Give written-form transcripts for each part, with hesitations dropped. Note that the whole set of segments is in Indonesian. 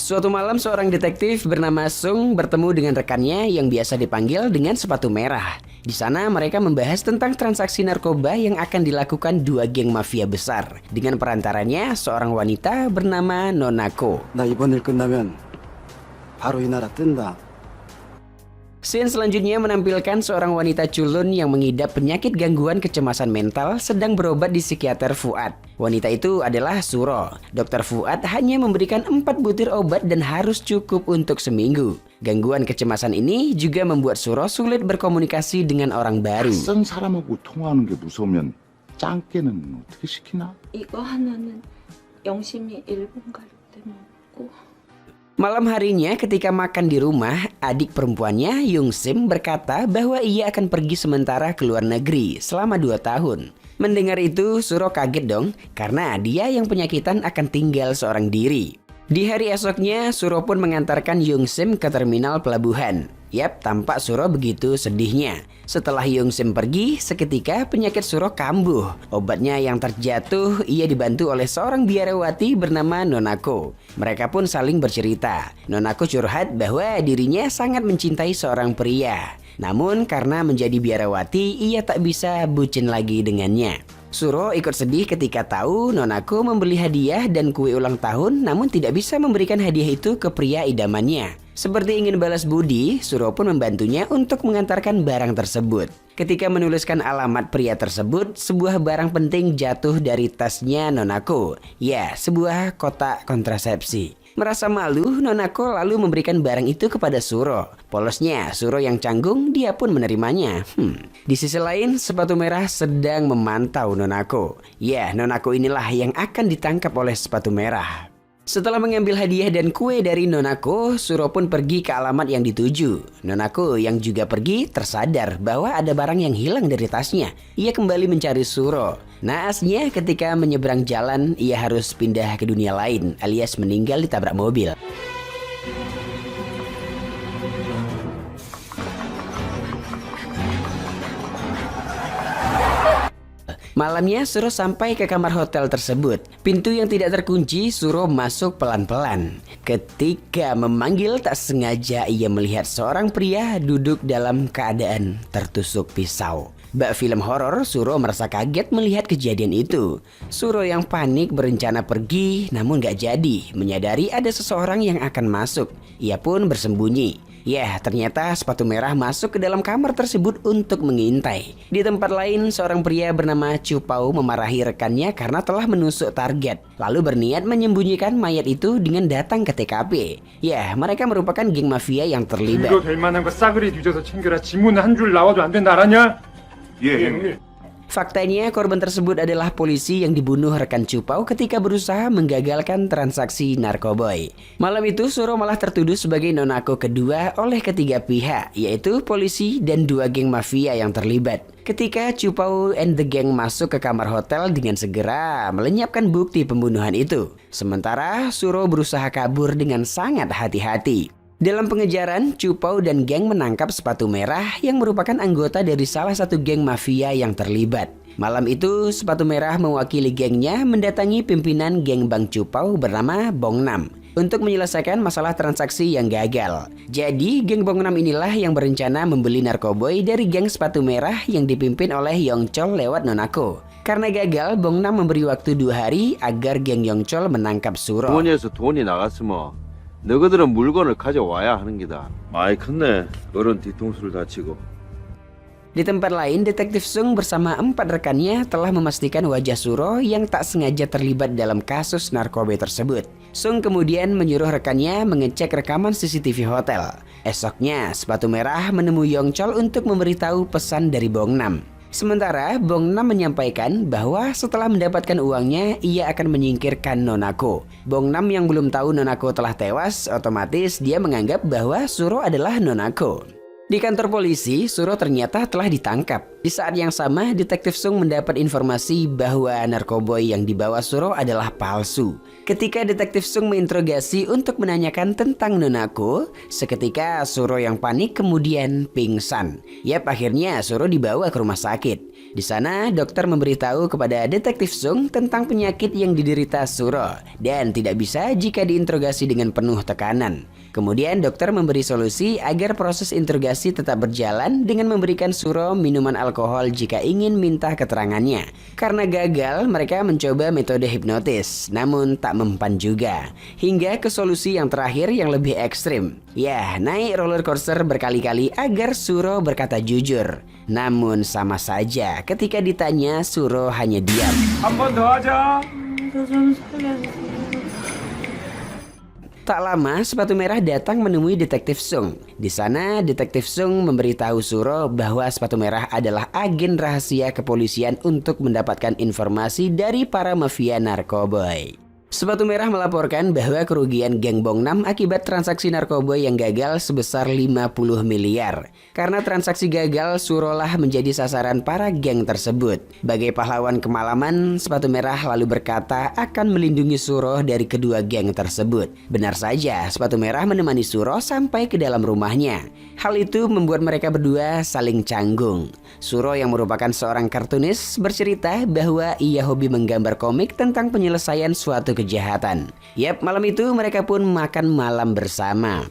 Suatu malam seorang detektif bernama Sung bertemu dengan rekannya yang biasa dipanggil dengan sepatu merah. Di sana mereka membahas tentang transaksi narkoba yang akan dilakukan dua geng mafia besar. Dengan perantaranya seorang wanita bernama Nonako. 나 이번 일 끝나면 바로 이 나라 뜬다. Scene selanjutnya menampilkan seorang wanita culun yang mengidap penyakit gangguan kecemasan mental sedang berobat di psikiater Fuad. Wanita itu adalah Suro. Dokter Fuad hanya memberikan 4 butir obat dan harus cukup untuk seminggu. Gangguan kecemasan ini juga membuat Suro sulit berkomunikasi dengan orang baru. 낯선 사람하고 통화하는 게 무서우면 짱깨는 어떻게 시키나? 이거 하나는 영심이 일본 갈 때 먹고. Malam harinya ketika makan di rumah, adik perempuannya Yung Sim berkata bahwa ia akan pergi sementara ke luar negeri selama 2 tahun. Mendengar itu, Suro kaget dong karena dia yang penyakitan akan tinggal seorang diri. Di hari esoknya, Suro pun mengantarkan Yung Sim ke terminal pelabuhan. Yap, tampak Suro begitu sedihnya. Setelah Yung Sim pergi, seketika penyakit Suro kambuh. Obatnya yang terjatuh, ia dibantu oleh seorang biarawati bernama Nonako. Mereka pun saling bercerita. Nonako curhat bahwa dirinya sangat mencintai seorang pria. Namun karena menjadi biarawati, ia tak bisa bucin lagi dengannya. Suro ikut sedih ketika tahu Nonako membeli hadiah dan kue ulang tahun namun tidak bisa memberikan hadiah itu ke pria idamannya. Seperti ingin balas budi, Suro pun membantunya untuk mengantarkan barang tersebut. Ketika menuliskan alamat pria tersebut, sebuah barang penting jatuh dari tasnya Nonako. Ya, sebuah kotak kontrasepsi. Merasa malu, Nonako lalu memberikan barang itu kepada Suro. Polosnya, Suro yang canggung, dia pun menerimanya. Di sisi lain, sepatu merah sedang memantau Nonako. Ya, Nonako inilah yang akan ditangkap oleh sepatu merah. Setelah mengambil hadiah dan kue dari Nonako, Suro pun pergi ke alamat yang dituju. Nonako yang juga pergi tersadar bahwa ada barang yang hilang dari tasnya. Ia kembali mencari Suro. Naasnya ketika menyeberang jalan, ia harus pindah ke dunia lain alias meninggal ditabrak mobil. Malamnya Suro sampai ke kamar hotel tersebut. Pintu yang tidak terkunci, Suro masuk pelan-pelan. Ketika memanggil, tak sengaja ia melihat seorang pria duduk dalam keadaan tertusuk pisau. Bak film horor, Suro merasa kaget melihat kejadian itu. Suro yang panik berencana pergi, namun gak jadi. Menyadari ada seseorang yang akan masuk. Ia pun bersembunyi. Ya, ternyata sepatu merah masuk ke dalam kamar tersebut untuk mengintai. Di tempat lain, seorang pria bernama Cupau memarahi rekannya karena telah menusuk target. Lalu berniat menyembunyikan mayat itu dengan datang ke TKP. Ya, mereka merupakan geng mafia yang terlibat. 이거 될 만한 거 싸그리 뒤져서 챙겨라. 지문 한 줄 나와도 안 된다 알았냐? 예, 형님. Faktanya korban tersebut adalah polisi yang dibunuh rekan Cupau ketika berusaha menggagalkan transaksi narkoboy. Malam itu Suro malah tertuduh sebagai Nonako kedua oleh ketiga pihak, yaitu polisi dan 2 geng mafia yang terlibat. Ketika Cupau and the gang masuk ke kamar hotel dengan segera melenyapkan bukti pembunuhan itu. Sementara Suro berusaha kabur dengan sangat hati-hati. Dalam pengejaran, Cupau dan geng menangkap sepatu merah yang merupakan anggota dari salah satu geng mafia yang terlibat. Malam itu, sepatu merah mewakili gengnya mendatangi pimpinan geng Bang Cupau bernama Bong Nam untuk menyelesaikan masalah transaksi yang gagal. Jadi, geng Bong Nam inilah yang berencana membeli narkoboy dari geng sepatu merah yang dipimpin oleh Yongchol lewat Nonako. Karena gagal, Bong Nam memberi waktu 2 hari agar geng Yongchol menangkap Suro. 주머니에서 돈이 나갔으면 너희들은 물건을 가져와야 하는 기다. 많이 컸네. 어른 뒤통수를 다치고. Di tempat lain, detektif Sung bersama 4 rekannya telah memastikan wajah Suro yang tak sengaja terlibat dalam kasus narkoba tersebut. Sung kemudian menyuruh rekannya mengecek rekaman CCTV hotel. Esoknya, sepatu merah menemui Yongchol untuk memberitahu pesan dari Bong Nam. Sementara Bong Nam menyampaikan bahwa setelah mendapatkan uangnya, ia akan menyingkirkan Nonako. Bong Nam yang belum tahu Nonako telah tewas, otomatis dia menganggap bahwa Suro adalah Nonako. Di kantor polisi, Suro ternyata telah ditangkap. Di saat yang sama, Detektif Sung mendapat informasi bahwa narkoboy yang dibawa Suro adalah palsu. Ketika Detektif Sung menginterogasi untuk menanyakan tentang Nonako, seketika Suro yang panik kemudian pingsan. Yap, akhirnya Suro dibawa ke rumah sakit. Di sana, dokter memberitahu kepada Detektif Sung tentang penyakit yang diderita Suro dan tidak bisa jika diinterogasi dengan penuh tekanan. Kemudian dokter memberi solusi agar proses interogasi tetap berjalan dengan memberikan Suro minuman alkohol jika ingin minta keterangannya. Karena gagal, mereka mencoba metode hipnotis, namun tak mempan juga. Hingga ke solusi yang terakhir yang lebih ekstrim. Ya, naik roller coaster berkali-kali agar Suro berkata jujur. Namun sama saja, ketika ditanya Suro hanya diam. 한 번 더 하자. 저 좀 살려주세요. Tak lama, Sepatu Merah datang menemui Detektif Sung. Di sana, Detektif Sung memberitahu Suro bahwa Sepatu Merah adalah agen rahasia kepolisian untuk mendapatkan informasi dari para mafia narkoboy. Sepatu Merah melaporkan bahwa kerugian geng Bong Nam akibat transaksi narkoboy yang gagal sebesar 50 miliar. Karena transaksi gagal, Surolah menjadi sasaran para geng tersebut. Bagai pahlawan kemalaman, Sepatu Merah lalu berkata akan melindungi Suro dari kedua geng tersebut. Benar saja, Sepatu Merah menemani Suro sampai ke dalam rumahnya. Hal itu membuat mereka berdua saling canggung. Suro yang merupakan seorang kartunis bercerita bahwa ia hobi menggambar komik tentang penyelesaian suatu kejahatan. Yap, malam itu mereka pun makan malam bersama.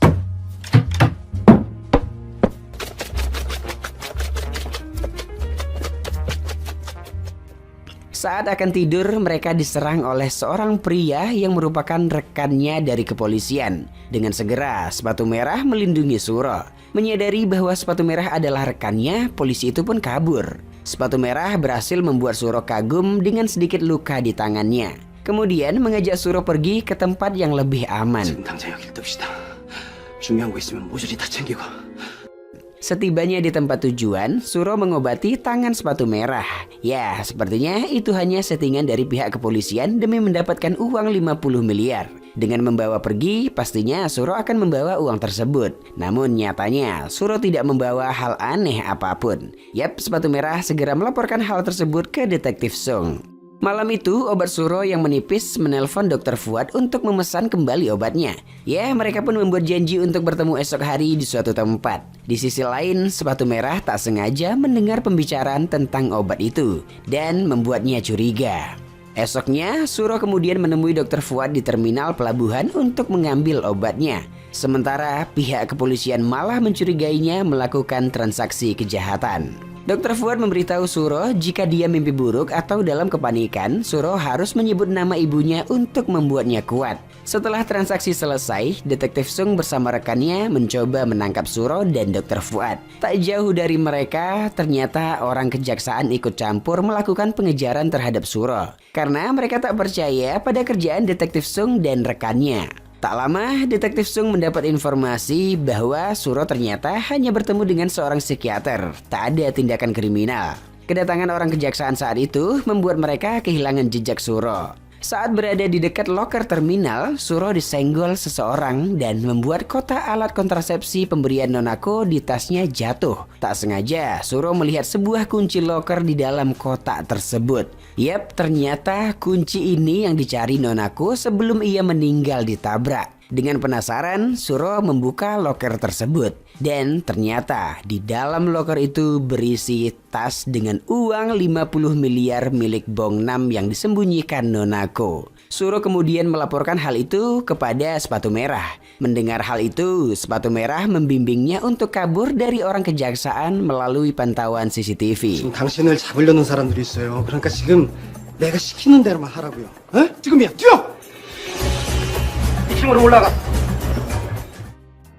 Saat akan tidur, mereka diserang oleh seorang pria yang merupakan rekannya dari kepolisian. Dengan segera, Sepatu Merah melindungi Suro. Menyadari bahwa Sepatu Merah adalah rekannya, polisi itu pun kabur. Sepatu Merah berhasil membuat Suro kagum dengan sedikit luka di tangannya. Kemudian mengajak Suro pergi ke tempat yang lebih aman. 지금 당장 여길 뜹시다. 중요한 거 있으면 모조리 다 챙기고. Setibanya di tempat tujuan, Suro mengobati tangan Sepatu Merah. Ya, sepertinya itu hanya settingan dari pihak kepolisian demi mendapatkan uang 50 miliar. Dengan membawa pergi, pastinya Suro akan membawa uang tersebut. Namun nyatanya, Suro tidak membawa hal aneh apapun. Yap, Sepatu Merah segera melaporkan hal tersebut ke Detektif Sung. Malam itu, obat Suro yang menipis menelpon Dr. Fuad untuk memesan kembali obatnya. Ya, mereka pun membuat janji untuk bertemu esok hari di suatu tempat. Di sisi lain, Sepatu Merah tak sengaja mendengar pembicaraan tentang obat itu dan membuatnya curiga. Esoknya, Suro kemudian menemui Dr. Fuad di terminal pelabuhan untuk mengambil obatnya. Sementara pihak kepolisian malah mencurigainya melakukan transaksi kejahatan. Dr. Fuad memberitahu Suro jika dia mimpi buruk atau dalam kepanikan, Suro harus menyebut nama ibunya untuk membuatnya kuat. Setelah transaksi selesai, Detektif Sung bersama rekannya mencoba menangkap Suro dan Dr. Fuad. Tak jauh dari mereka, ternyata orang kejaksaan ikut campur melakukan pengejaran terhadap Suro. Karena mereka tak percaya pada kerjaan Detektif Sung dan rekannya. Tak lama, Detektif Sung mendapat informasi bahwa Suro ternyata hanya bertemu dengan seorang psikiater. Tak ada tindakan kriminal. Kedatangan orang kejaksaan saat itu membuat mereka kehilangan jejak Suro. Saat berada di dekat loker terminal, Suro disenggol seseorang dan membuat kotak alat kontrasepsi pemberian Nonako di tasnya jatuh. Tak sengaja, Suro melihat sebuah kunci loker di dalam kotak tersebut. Yap, ternyata kunci ini yang dicari Nonako sebelum ia meninggal ditabrak. Dengan penasaran, Suro membuka loker tersebut. Dan ternyata di dalam loker itu berisi tas dengan uang 50 miliar milik Bong Nam yang disembunyikan Nonako. Suro kemudian melaporkan hal itu kepada Sepatu Merah. Mendengar hal itu, Sepatu Merah membimbingnya untuk kabur dari orang kejaksaan melalui pantauan CCTV. 지금 당신을 잡으려는 사람들이 있어요. 그러니까 지금 내가 시키는 대로만 하라고요. 어? 지금이야, 뛰어! 2층으로 올라가.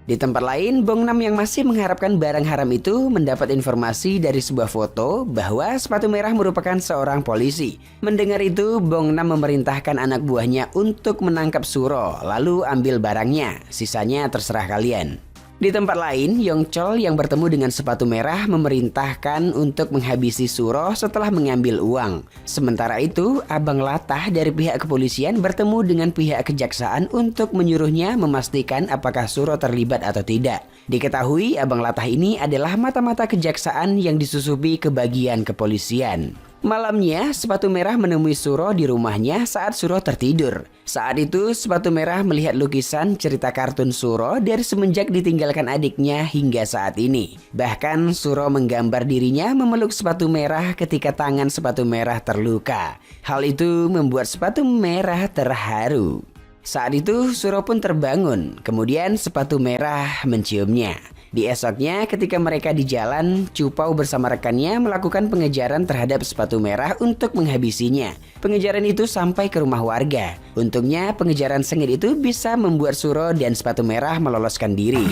Di tempat lain, Bong Nam yang masih mengharapkan barang haram itu mendapat informasi dari sebuah foto bahwa Sepatu Merah merupakan seorang polisi. Mendengar itu, Bong Nam memerintahkan anak buahnya untuk menangkap Suro, lalu ambil barangnya. Sisanya terserah kalian. Di tempat lain, Yongchol yang bertemu dengan sepatu merah memerintahkan untuk menghabisi Suro setelah mengambil uang. Sementara itu, Abang Latah dari pihak kepolisian bertemu dengan pihak kejaksaan untuk menyuruhnya memastikan apakah Suro terlibat atau tidak. Diketahui Abang Latah ini adalah mata-mata kejaksaan yang disusupi ke bagian kepolisian. Malamnya, sepatu merah menemui Suro di rumahnya saat Suro tertidur. Saat itu, sepatu merah melihat lukisan cerita kartun Suro dari semenjak ditinggalkan adiknya hingga saat ini. Bahkan, Suro menggambar dirinya memeluk sepatu merah ketika tangan sepatu merah terluka. Hal itu membuat sepatu merah terharu. Saat itu, Suro pun terbangun, kemudian sepatu merah menciumnya. Di esoknya ketika mereka di jalan, Cupau bersama rekannya melakukan pengejaran terhadap sepatu merah untuk menghabisinya. Pengejaran itu sampai ke rumah warga. Untungnya pengejaran sengit itu bisa membuat Suro dan sepatu merah meloloskan diri.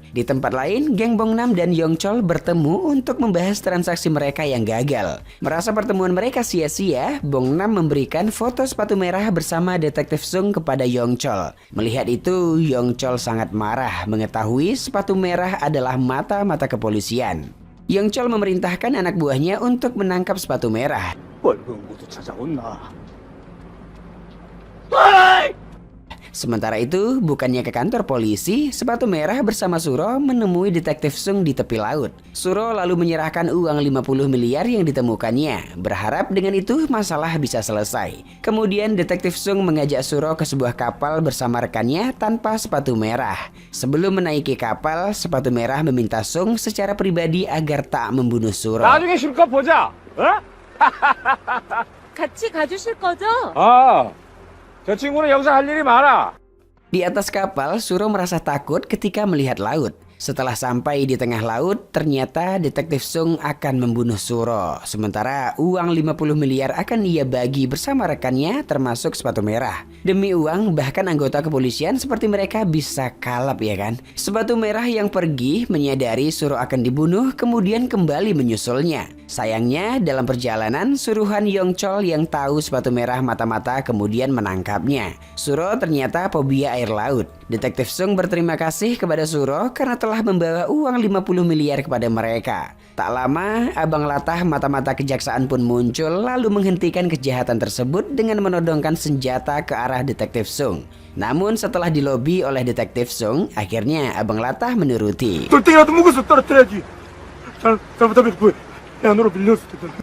Di tempat lain, geng Bongnam dan Yongchol bertemu untuk membahas transaksi mereka yang gagal. Merasa pertemuan mereka sia-sia, Bongnam memberikan foto sepatu merah bersama Detektif Sung kepada Yongchol. Melihat itu, Yongchol sangat marah mengetahui sepatu merah adalah mata-mata kepolisian. Yongchol memerintahkan anak buahnya untuk menangkap sepatu merah. Sementara itu, bukannya ke kantor polisi, sepatu merah bersama Suro menemui Detektif Sung di tepi laut. Suro lalu menyerahkan uang 50 miliar yang ditemukannya, berharap dengan itu masalah bisa selesai. Kemudian Detektif Sung mengajak Suro ke sebuah kapal bersama rekannya tanpa sepatu merah. Sebelum menaiki kapal, sepatu merah meminta Sung secara pribadi agar tak membunuh Suro. 나중에 실컷 보자. 어? 같이 가주실 거죠? 저 친구는 여기서 할 일이 많아. Di atas kapal, Suro merasa takut ketika melihat laut. Setelah sampai di tengah laut, ternyata Detektif Sung akan membunuh Suro. Sementara uang 50 miliar akan ia bagi bersama rekannya termasuk sepatu merah. Demi uang, bahkan anggota kepolisian seperti mereka bisa kalap ya kan? Sepatu merah yang pergi menyadari Suro akan dibunuh kemudian kembali menyusulnya. Sayangnya dalam perjalanan, suruhan Yongchol yang tahu sepatu merah mata-mata kemudian menangkapnya. Suro ternyata fobia air laut. Detektif Sung berterima kasih kepada Suro karena telah membawa uang 50 miliar kepada mereka. Tak lama, Abang Latah mata-mata kejaksaan pun muncul lalu menghentikan kejahatan tersebut dengan menodongkan senjata ke arah Detektif Sung. Namun setelah dilobi oleh Detektif Sung, akhirnya Abang Latah menuruti. 돌덩이라도 묵어서 떨어뜨려야지. 잘못하면 야 너로 밀렸을 텐데.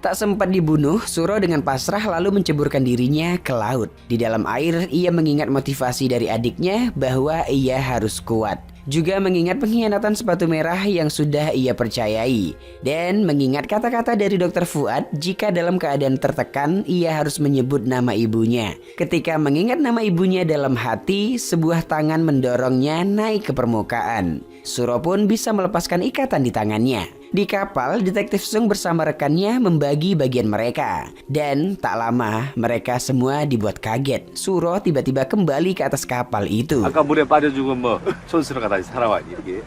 Tak sempat dibunuh, Suro dengan pasrah lalu menceburkan dirinya ke laut. Di dalam air, ia mengingat motivasi dari adiknya bahwa ia harus kuat. Juga mengingat pengkhianatan sepatu merah yang sudah ia percayai. Dan mengingat kata-kata dari Dr. Fuad jika dalam keadaan tertekan ia harus menyebut nama ibunya. Ketika mengingat nama ibunya dalam hati, sebuah tangan mendorongnya naik ke permukaan. Suro pun bisa melepaskan ikatan di tangannya. Di kapal, Detektif Sung bersama rekannya membagi bagian mereka. Dan tak lama, mereka semua dibuat kaget. Suro tiba-tiba kembali ke atas kapal itu. 아까 물에 빠져 죽은 뭐 촌스러가 다시 살아왔니 이게?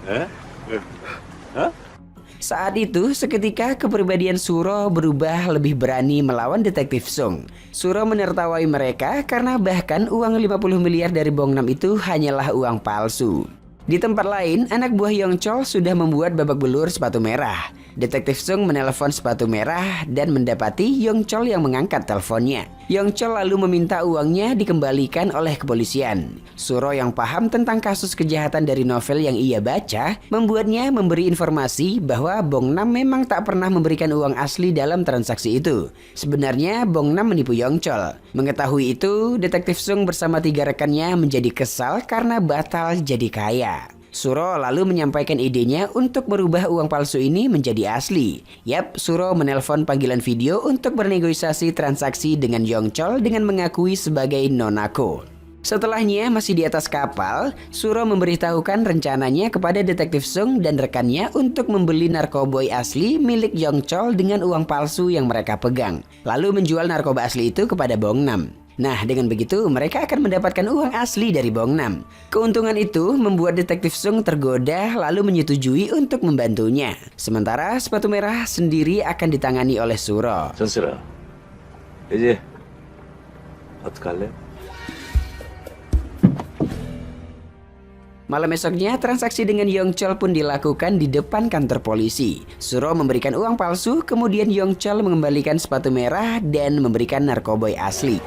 Saat itu, seketika kepribadian Suro berubah lebih berani melawan Detektif Sung. Suro menertawai mereka karena bahkan uang 50 miliar dari Bongnam itu hanyalah uang palsu. Di tempat lain, anak buah Yongchol sudah membuat babak belur sepatu merah. Detektif Sung menelpon sepatu merah dan mendapati Yongchol yang mengangkat teleponnya. Yongchol lalu meminta uangnya dikembalikan oleh kepolisian. Suro yang paham tentang kasus kejahatan dari novel yang ia baca, membuatnya memberi informasi bahwa Bongnam memang tak pernah memberikan uang asli dalam transaksi itu. Sebenarnya Bongnam menipu Yongchol. Mengetahui itu, Detektif Sung bersama 3 rekannya menjadi kesal karena batal jadi kaya. Suro lalu menyampaikan idenya untuk merubah uang palsu ini menjadi asli. Yap, Suro menelpon panggilan video untuk bernegosiasi transaksi dengan Yongchol dengan mengakui sebagai nonako. Setelahnya masih di atas kapal, Suro memberitahukan rencananya kepada Detektif Sung dan rekannya untuk membeli narkoboy asli milik Yongchol dengan uang palsu yang mereka pegang. Lalu menjual narkoba asli itu kepada Bongnam. Nah, dengan begitu mereka akan mendapatkan uang asli dari Bongnam. Keuntungan itu membuat Detektif Sung tergoda lalu menyetujui untuk membantunya. Sementara sepatu merah sendiri akan ditangani oleh Suro. 전슬아, 이제 어떡할래? Malam esoknya, transaksi dengan Yongchol pun dilakukan di depan kantor polisi. Suro memberikan uang palsu, kemudian Yongchol mengembalikan sepatu merah dan memberikan narkoboy asli.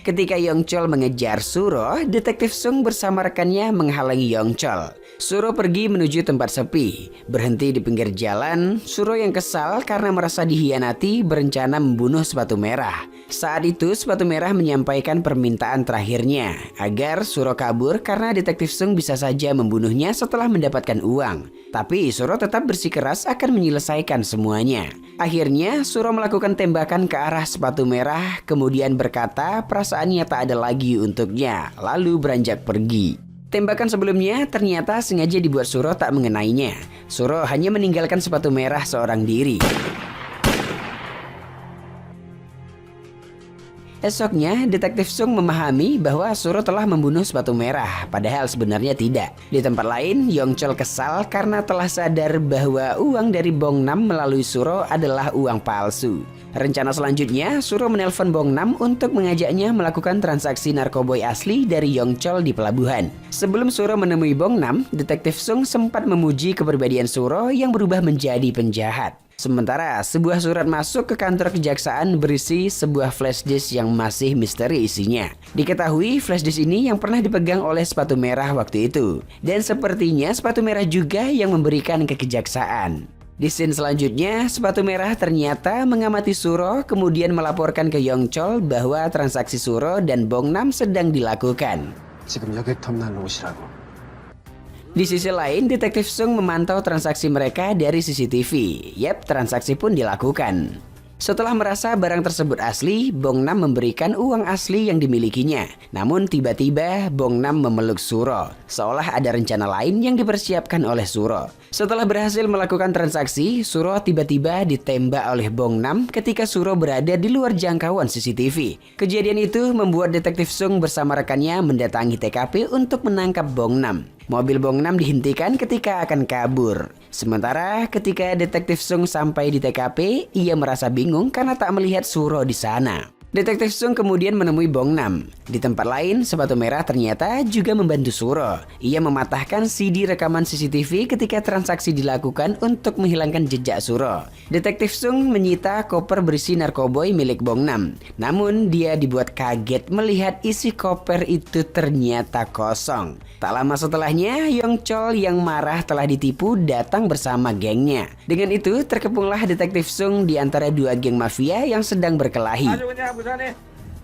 Ketika Yongchol mengejar Suro, detektif Sung bersama rekannya menghalangi Yongchol. Suro pergi menuju tempat sepi. Berhenti di pinggir jalan, Suro yang kesal karena merasa dihianati berencana membunuh sepatu merah. Saat itu sepatu merah menyampaikan permintaan terakhirnya agar Suro kabur karena detektif Sung bisa saja membunuhnya setelah mendapatkan uang. Tapi Suro tetap bersikeras akan menyelesaikan semuanya. Akhirnya Suro melakukan tembakan ke arah sepatu merah, kemudian berkata perasaannya tak ada lagi untuknya, lalu beranjak pergi. Tembakan sebelumnya ternyata sengaja dibuat Suro tak mengenainya. Suro hanya meninggalkan sepatu merah seorang diri. Esoknya, detektif Sung memahami bahwa Suro telah membunuh sepatu merah, padahal sebenarnya tidak. Di tempat lain, Yongchol kesal karena telah sadar bahwa uang dari Bong Nam melalui Suro adalah uang palsu. Rencana selanjutnya, Suro menelpon Bong Nam untuk mengajaknya melakukan transaksi narkoboy asli dari Yongchol di pelabuhan. Sebelum Suro menemui Bong Nam, detektif Sung sempat memuji kepribadian Suro yang berubah menjadi penjahat. Sementara sebuah surat masuk ke kantor kejaksaan berisi sebuah flash disk yang masih misteri isinya. Diketahui flash disk ini yang pernah dipegang oleh sepatu merah waktu itu. Dan sepertinya sepatu merah juga yang memberikan ke kejaksaan. Di scene selanjutnya, sepatu merah ternyata mengamati Suro kemudian melaporkan ke Yongchol bahwa transaksi Suro dan Bong Nam sedang dilakukan. 지금 여객 터미널로 오시라고. Di sisi lain, detektif Sung memantau transaksi mereka dari CCTV. Yap, transaksi pun dilakukan. Setelah merasa barang tersebut asli, Bong Nam memberikan uang asli yang dimilikinya. Namun tiba-tiba Bong Nam memeluk Suro, seolah ada rencana lain yang dipersiapkan oleh Suro. Setelah berhasil melakukan transaksi, Suro tiba-tiba ditembak oleh Bong Nam ketika Suro berada di luar jangkauan CCTV. Kejadian itu membuat detektif Sung bersama rekannya mendatangi TKP untuk menangkap Bong Nam. Mobil Bong Nam dihentikan ketika akan kabur. Sementara ketika detektif Sung sampai di TKP, ia merasa bingung karena tak melihat Suro di sana. Detektif Sung kemudian menemui Bong Nam. Di tempat lain, sepatu merah ternyata juga membantu Suro. Ia mematahkan CD rekaman CCTV ketika transaksi dilakukan untuk menghilangkan jejak Suro. Detektif Sung menyita koper berisi narkoboy milik Bong Nam. Namun dia dibuat kaget melihat isi koper itu ternyata kosong. Tak lama setelahnya, Yongchol yang marah telah ditipu datang bersama gengnya. Dengan itu, terkepunglah detektif Sung di antara dua geng mafia yang sedang berkelahi. 아주 그냥 부산에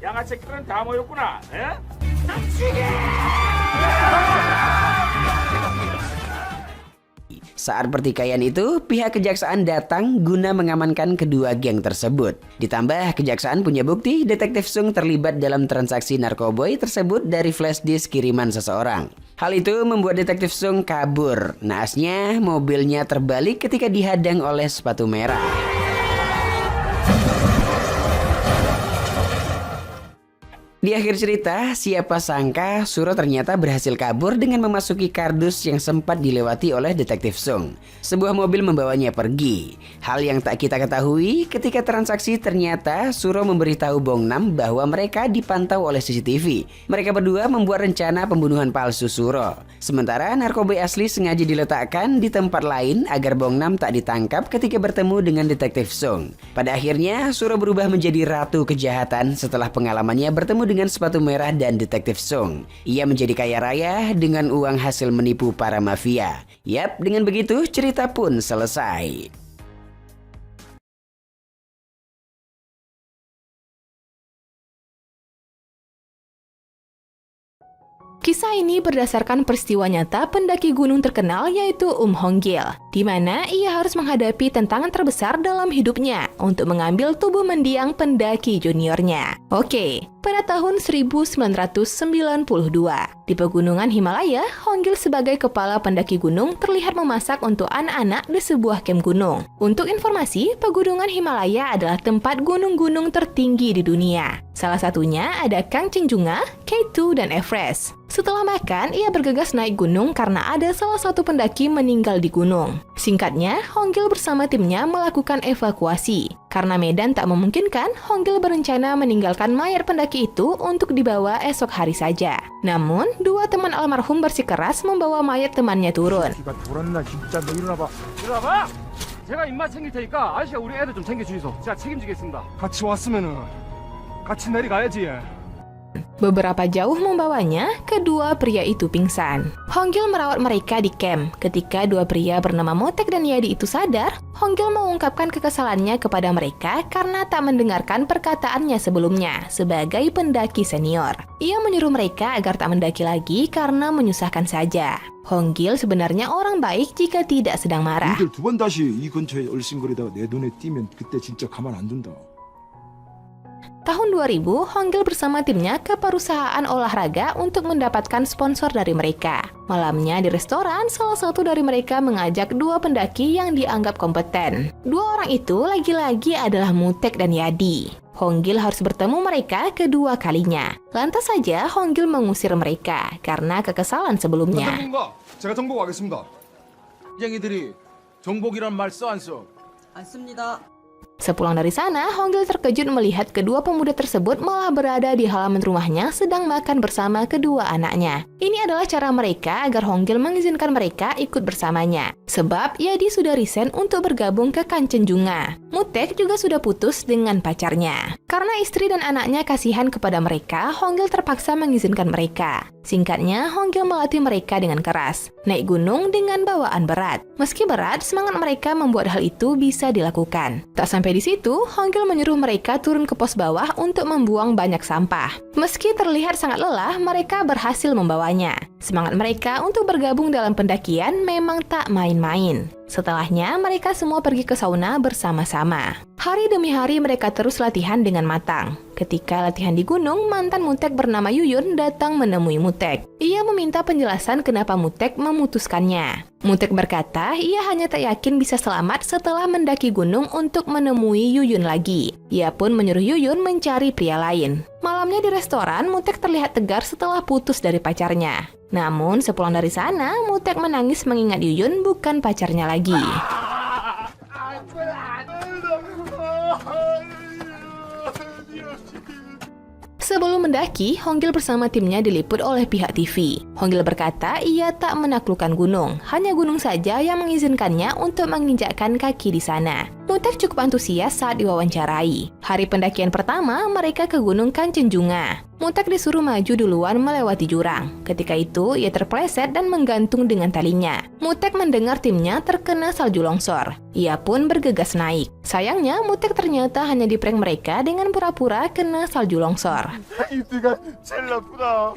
양아치 끌은 다 모였구나. 에? Saat pertikaian itu, pihak kejaksaan datang guna mengamankan kedua geng tersebut. Ditambah, kejaksaan punya bukti detektif Sung terlibat dalam transaksi narkoboy tersebut dari flash disk kiriman seseorang. Hal itu membuat detektif Sung kabur. Naasnya, mobilnya terbalik ketika dihadang oleh sepatu merah. Di akhir cerita, siapa sangka Suro ternyata berhasil kabur dengan memasuki kardus yang sempat dilewati oleh detektif Sung. Sebuah mobil membawanya pergi. Hal yang tak kita ketahui ketika transaksi ternyata Suro memberitahu Bong Nam bahwa mereka dipantau oleh CCTV. Mereka berdua membuat rencana pembunuhan palsu Suro. Sementara narkoba asli sengaja diletakkan di tempat lain agar Bong Nam tak ditangkap ketika bertemu dengan detektif Sung. Pada akhirnya Suro berubah menjadi ratu kejahatan setelah pengalamannya bertemu dengan sepatu merah dan detektif Sung. Ia menjadi kaya raya dengan uang hasil menipu para mafia. Yap, dengan begitu cerita pun selesai. Kisah ini berdasarkan peristiwa nyata pendaki gunung terkenal yaitu Hong Gil, di mana ia harus menghadapi tantangan terbesar dalam hidupnya untuk mengambil tubuh mendiang pendaki juniornya. Oke, pada tahun 1992, di pegunungan Himalaya, Hong Gil sebagai kepala pendaki gunung terlihat memasak untuk anak-anak di sebuah kamp gunung. Untuk informasi, pegunungan Himalaya adalah tempat gunung-gunung tertinggi di dunia. Salah satunya ada Kang Cenjunga, K2, dan Everest. Setelah makan, ia bergegas naik gunung karena ada salah satu pendaki meninggal di gunung. Singkatnya, Honggil bersama timnya melakukan evakuasi. Karena medan tak memungkinkan, Honggil berencana meninggalkan mayat pendaki itu untuk dibawa esok hari saja. Namun, dua teman almarhum bersikeras membawa mayat temannya turun. 기가 돌았나 진짜 너 일어나봐. 일어나봐. 제가 입맛 챙길 테니까 아저씨가 우리 애들 좀 챙겨주이소. 제가 책임지겠습니다. 같이 왔으면은 같이 내려가야지. Beberapa jauh membawanya, kedua pria itu pingsan. Honggil merawat mereka di camp. Ketika dua pria bernama Motek dan Yadi itu sadar, Honggil mengungkapkan kekesalannya kepada mereka karena tak mendengarkan perkataannya sebelumnya sebagai pendaki senior. Ia menyuruh mereka agar tak mendaki lagi karena menyusahkan saja. Honggil sebenarnya orang baik jika tidak sedang marah. 니들 두 번 다시 이 근처에 얼씬거리다가 내 눈에 띄면 그때 진짜 가만 안 둔다. Tahun 2000, Honggil bersama timnya ke perusahaan olahraga untuk mendapatkan sponsor dari mereka. Malamnya di restoran, salah satu dari mereka mengajak dua pendaki yang dianggap kompeten. Dua orang itu lagi-lagi adalah Mutek dan Yadi. Honggil harus bertemu mereka kedua kalinya. Lantas saja Honggil mengusir mereka karena kekesalan sebelumnya. 선생님과 제가 정복하겠습니다. 쟁이들이 정복이란 말 써 안 써? 안 씁니다. Sepulang dari sana, Honggil terkejut melihat kedua pemuda tersebut malah berada di halaman rumahnya sedang makan bersama kedua anaknya. Ini adalah cara mereka agar Honggil mengizinkan mereka ikut bersamanya. Sebab Yadi sudah resign untuk bergabung ke Kanchenjunga. Mutek juga sudah putus dengan pacarnya. Karena istri dan anaknya kasihan kepada mereka, Honggil terpaksa mengizinkan mereka. Singkatnya, Honggil melatih mereka dengan keras. Naik gunung dengan bawaan berat. Meski berat, semangat mereka membuat hal itu bisa dilakukan. Tak sampai di situ, Honggil menyuruh mereka turun ke pos bawah untuk membuang banyak sampah. Meski terlihat sangat lelah, mereka berhasil membawanya. Semangat mereka untuk bergabung dalam pendakian memang tak main-main. Setelahnya, mereka semua pergi ke sauna bersama-sama. Hari demi hari mereka terus latihan dengan matang. Ketika latihan di gunung, mantan Mutek bernama Yuyun datang menemui Mutek. Ia meminta penjelasan kenapa Mutek memutuskannya. Mutek berkata, ia hanya tak yakin bisa selamat setelah mendaki gunung untuk menemui Yuyun lagi. Ia pun menyuruh Yuyun mencari pria lain. Malamnya di restoran, Mutek terlihat tegar setelah putus dari pacarnya. Namun, sepulang dari sana, Mutek menangis mengingat Yuyun bukan pacarnya lagi. Sebelum mendaki, Honggil bersama timnya diliput oleh pihak TV. Honggil berkata ia tak menaklukkan gunung, hanya gunung saja yang mengizinkannya untuk menginjakkan kaki di sana. Mutek cukup antusias saat diwawancarai. Hari pendakian pertama, mereka ke Gunung Kanchenjunga. Mutek disuruh maju duluan melewati jurang. Ketika itu, ia terpleset dan menggantung dengan talinya. Mutek mendengar timnya terkena salju longsor. Ia pun bergegas naik. Sayangnya, Mutek ternyata hanya diprank mereka dengan pura-pura kena salju longsor. 이때가 제일 나쁘다.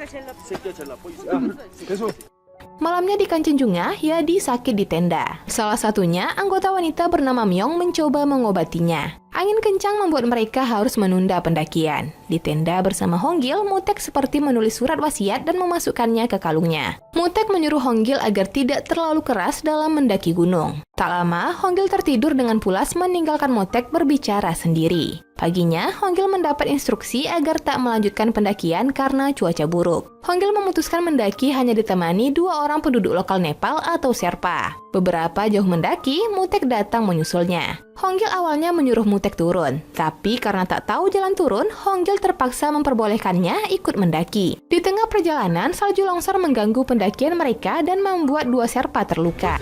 Malamnya di Kanchenjunga, Yadi sakit di tenda. Salah satunya, anggota wanita bernama Myong mencoba mengobatinya. Angin kencang membuat mereka harus menunda pendakian. Di tenda bersama Honggil, Mutek seperti menulis surat wasiat dan memasukkannya ke kalungnya. Mutek menyuruh Honggil agar tidak terlalu keras dalam mendaki gunung. Tak lama, Honggil tertidur dengan pulas meninggalkan Mutek berbicara sendiri. Paginya, Honggil mendapat instruksi agar tak melanjutkan pendakian karena cuaca buruk. Honggil memutuskan mendaki hanya ditemani dua orang penduduk lokal Nepal atau Sherpa. Beberapa jauh mendaki, Mutek datang menyusulnya. Honggil awalnya menyuruh Mutek turun, tapi karena tak tahu jalan turun, Honggil terpaksa memperbolehkannya ikut mendaki. Di tengah perjalanan, salju longsor mengganggu pendakian mereka dan membuat dua Sherpa terluka.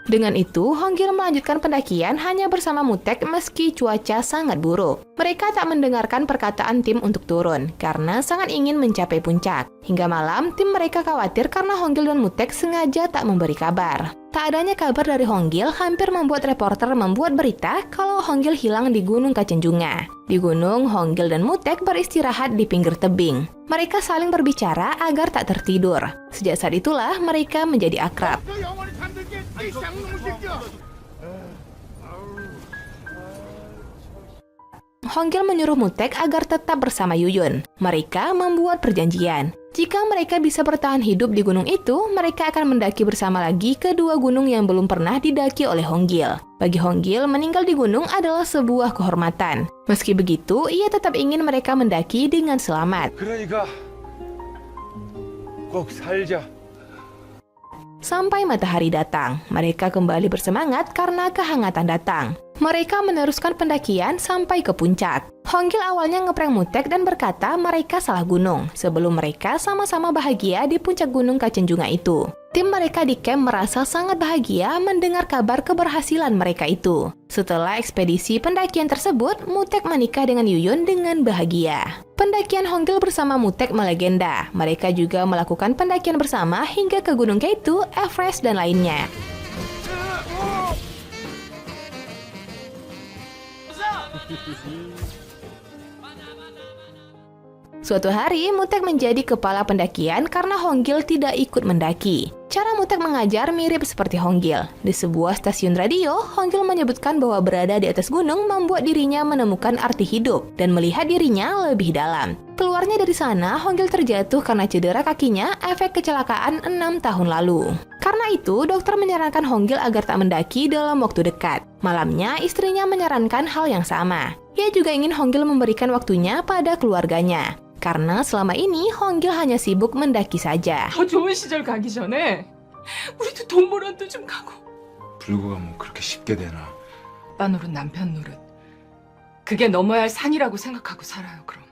Dengan itu, Honggil melanjutkan pendakian hanya bersama Mutek meski cuaca sangat buruk. Mereka tak mendengarkan perkataan tim untuk turun, karena sangat ingin mencapai puncak. Hingga malam, tim mereka khawatir karena Honggil dan Mutek sengaja tak memberi kabar. Tak adanya kabar dari Honggil hampir membuat reporter membuat berita kalau Honggil hilang di Gunung Kanchenjunga. Di gunung, Honggil dan Mutek beristirahat di pinggir tebing. Mereka saling berbicara agar tak tertidur. Sejak saat itulah mereka menjadi akrab. Honggil menyuruh Mutek agar tetap bersama Yuyun. Mereka membuat perjanjian. Jika mereka bisa bertahan hidup di gunung itu, mereka akan mendaki bersama lagi ke dua gunung yang belum pernah didaki oleh Honggil. Bagi Honggil, meninggal di gunung adalah sebuah kehormatan. Meski begitu, ia tetap ingin mereka mendaki dengan selamat. 그러니까 꼭 살자. Sampai matahari datang, mereka kembali bersemangat karena kehangatan datang. Mereka meneruskan pendakian sampai ke puncak. Honggil awalnya ngeprank Mutek dan berkata mereka salah gunung, sebelum mereka sama-sama bahagia di puncak gunung Kacenjunga itu. Tim mereka di camp merasa sangat bahagia mendengar kabar keberhasilan mereka itu. Setelah ekspedisi pendakian tersebut, Mutek menikah dengan Yuyun dengan bahagia. Pendakian Honggil bersama Mutek melegenda. Mereka juga melakukan pendakian bersama hingga ke Gunung K2, Everest, dan lainnya. Suatu hari, Mutek menjadi kepala pendakian karena Honggil tidak ikut mendaki. Cara Mutek mengajar mirip seperti Honggil. Di sebuah stasiun radio, Honggil menyebutkan bahwa berada di atas gunung membuat dirinya menemukan arti hidup dan melihat dirinya lebih dalam. Keluarnya dari sana, Honggil terjatuh karena cedera kakinya efek kecelakaan 6 tahun lalu. Karena itu, dokter menyarankan Honggil agar tak mendaki dalam waktu dekat. Malamnya, istrinya menyarankan hal yang sama. Ia juga ingin Honggil memberikan waktunya pada keluarganya. Karena selama ini Honggil hanya sibuk mendaki saja. 더 좋은 시절 가기 전에 우리도 돈 벌어도 좀 가고. 불구가 뭐 그렇게 쉽게 되나? 아빠 노릇 남편 노릇. 그게 넘어야 할 산이라고 생각하고 살아요, 그럼.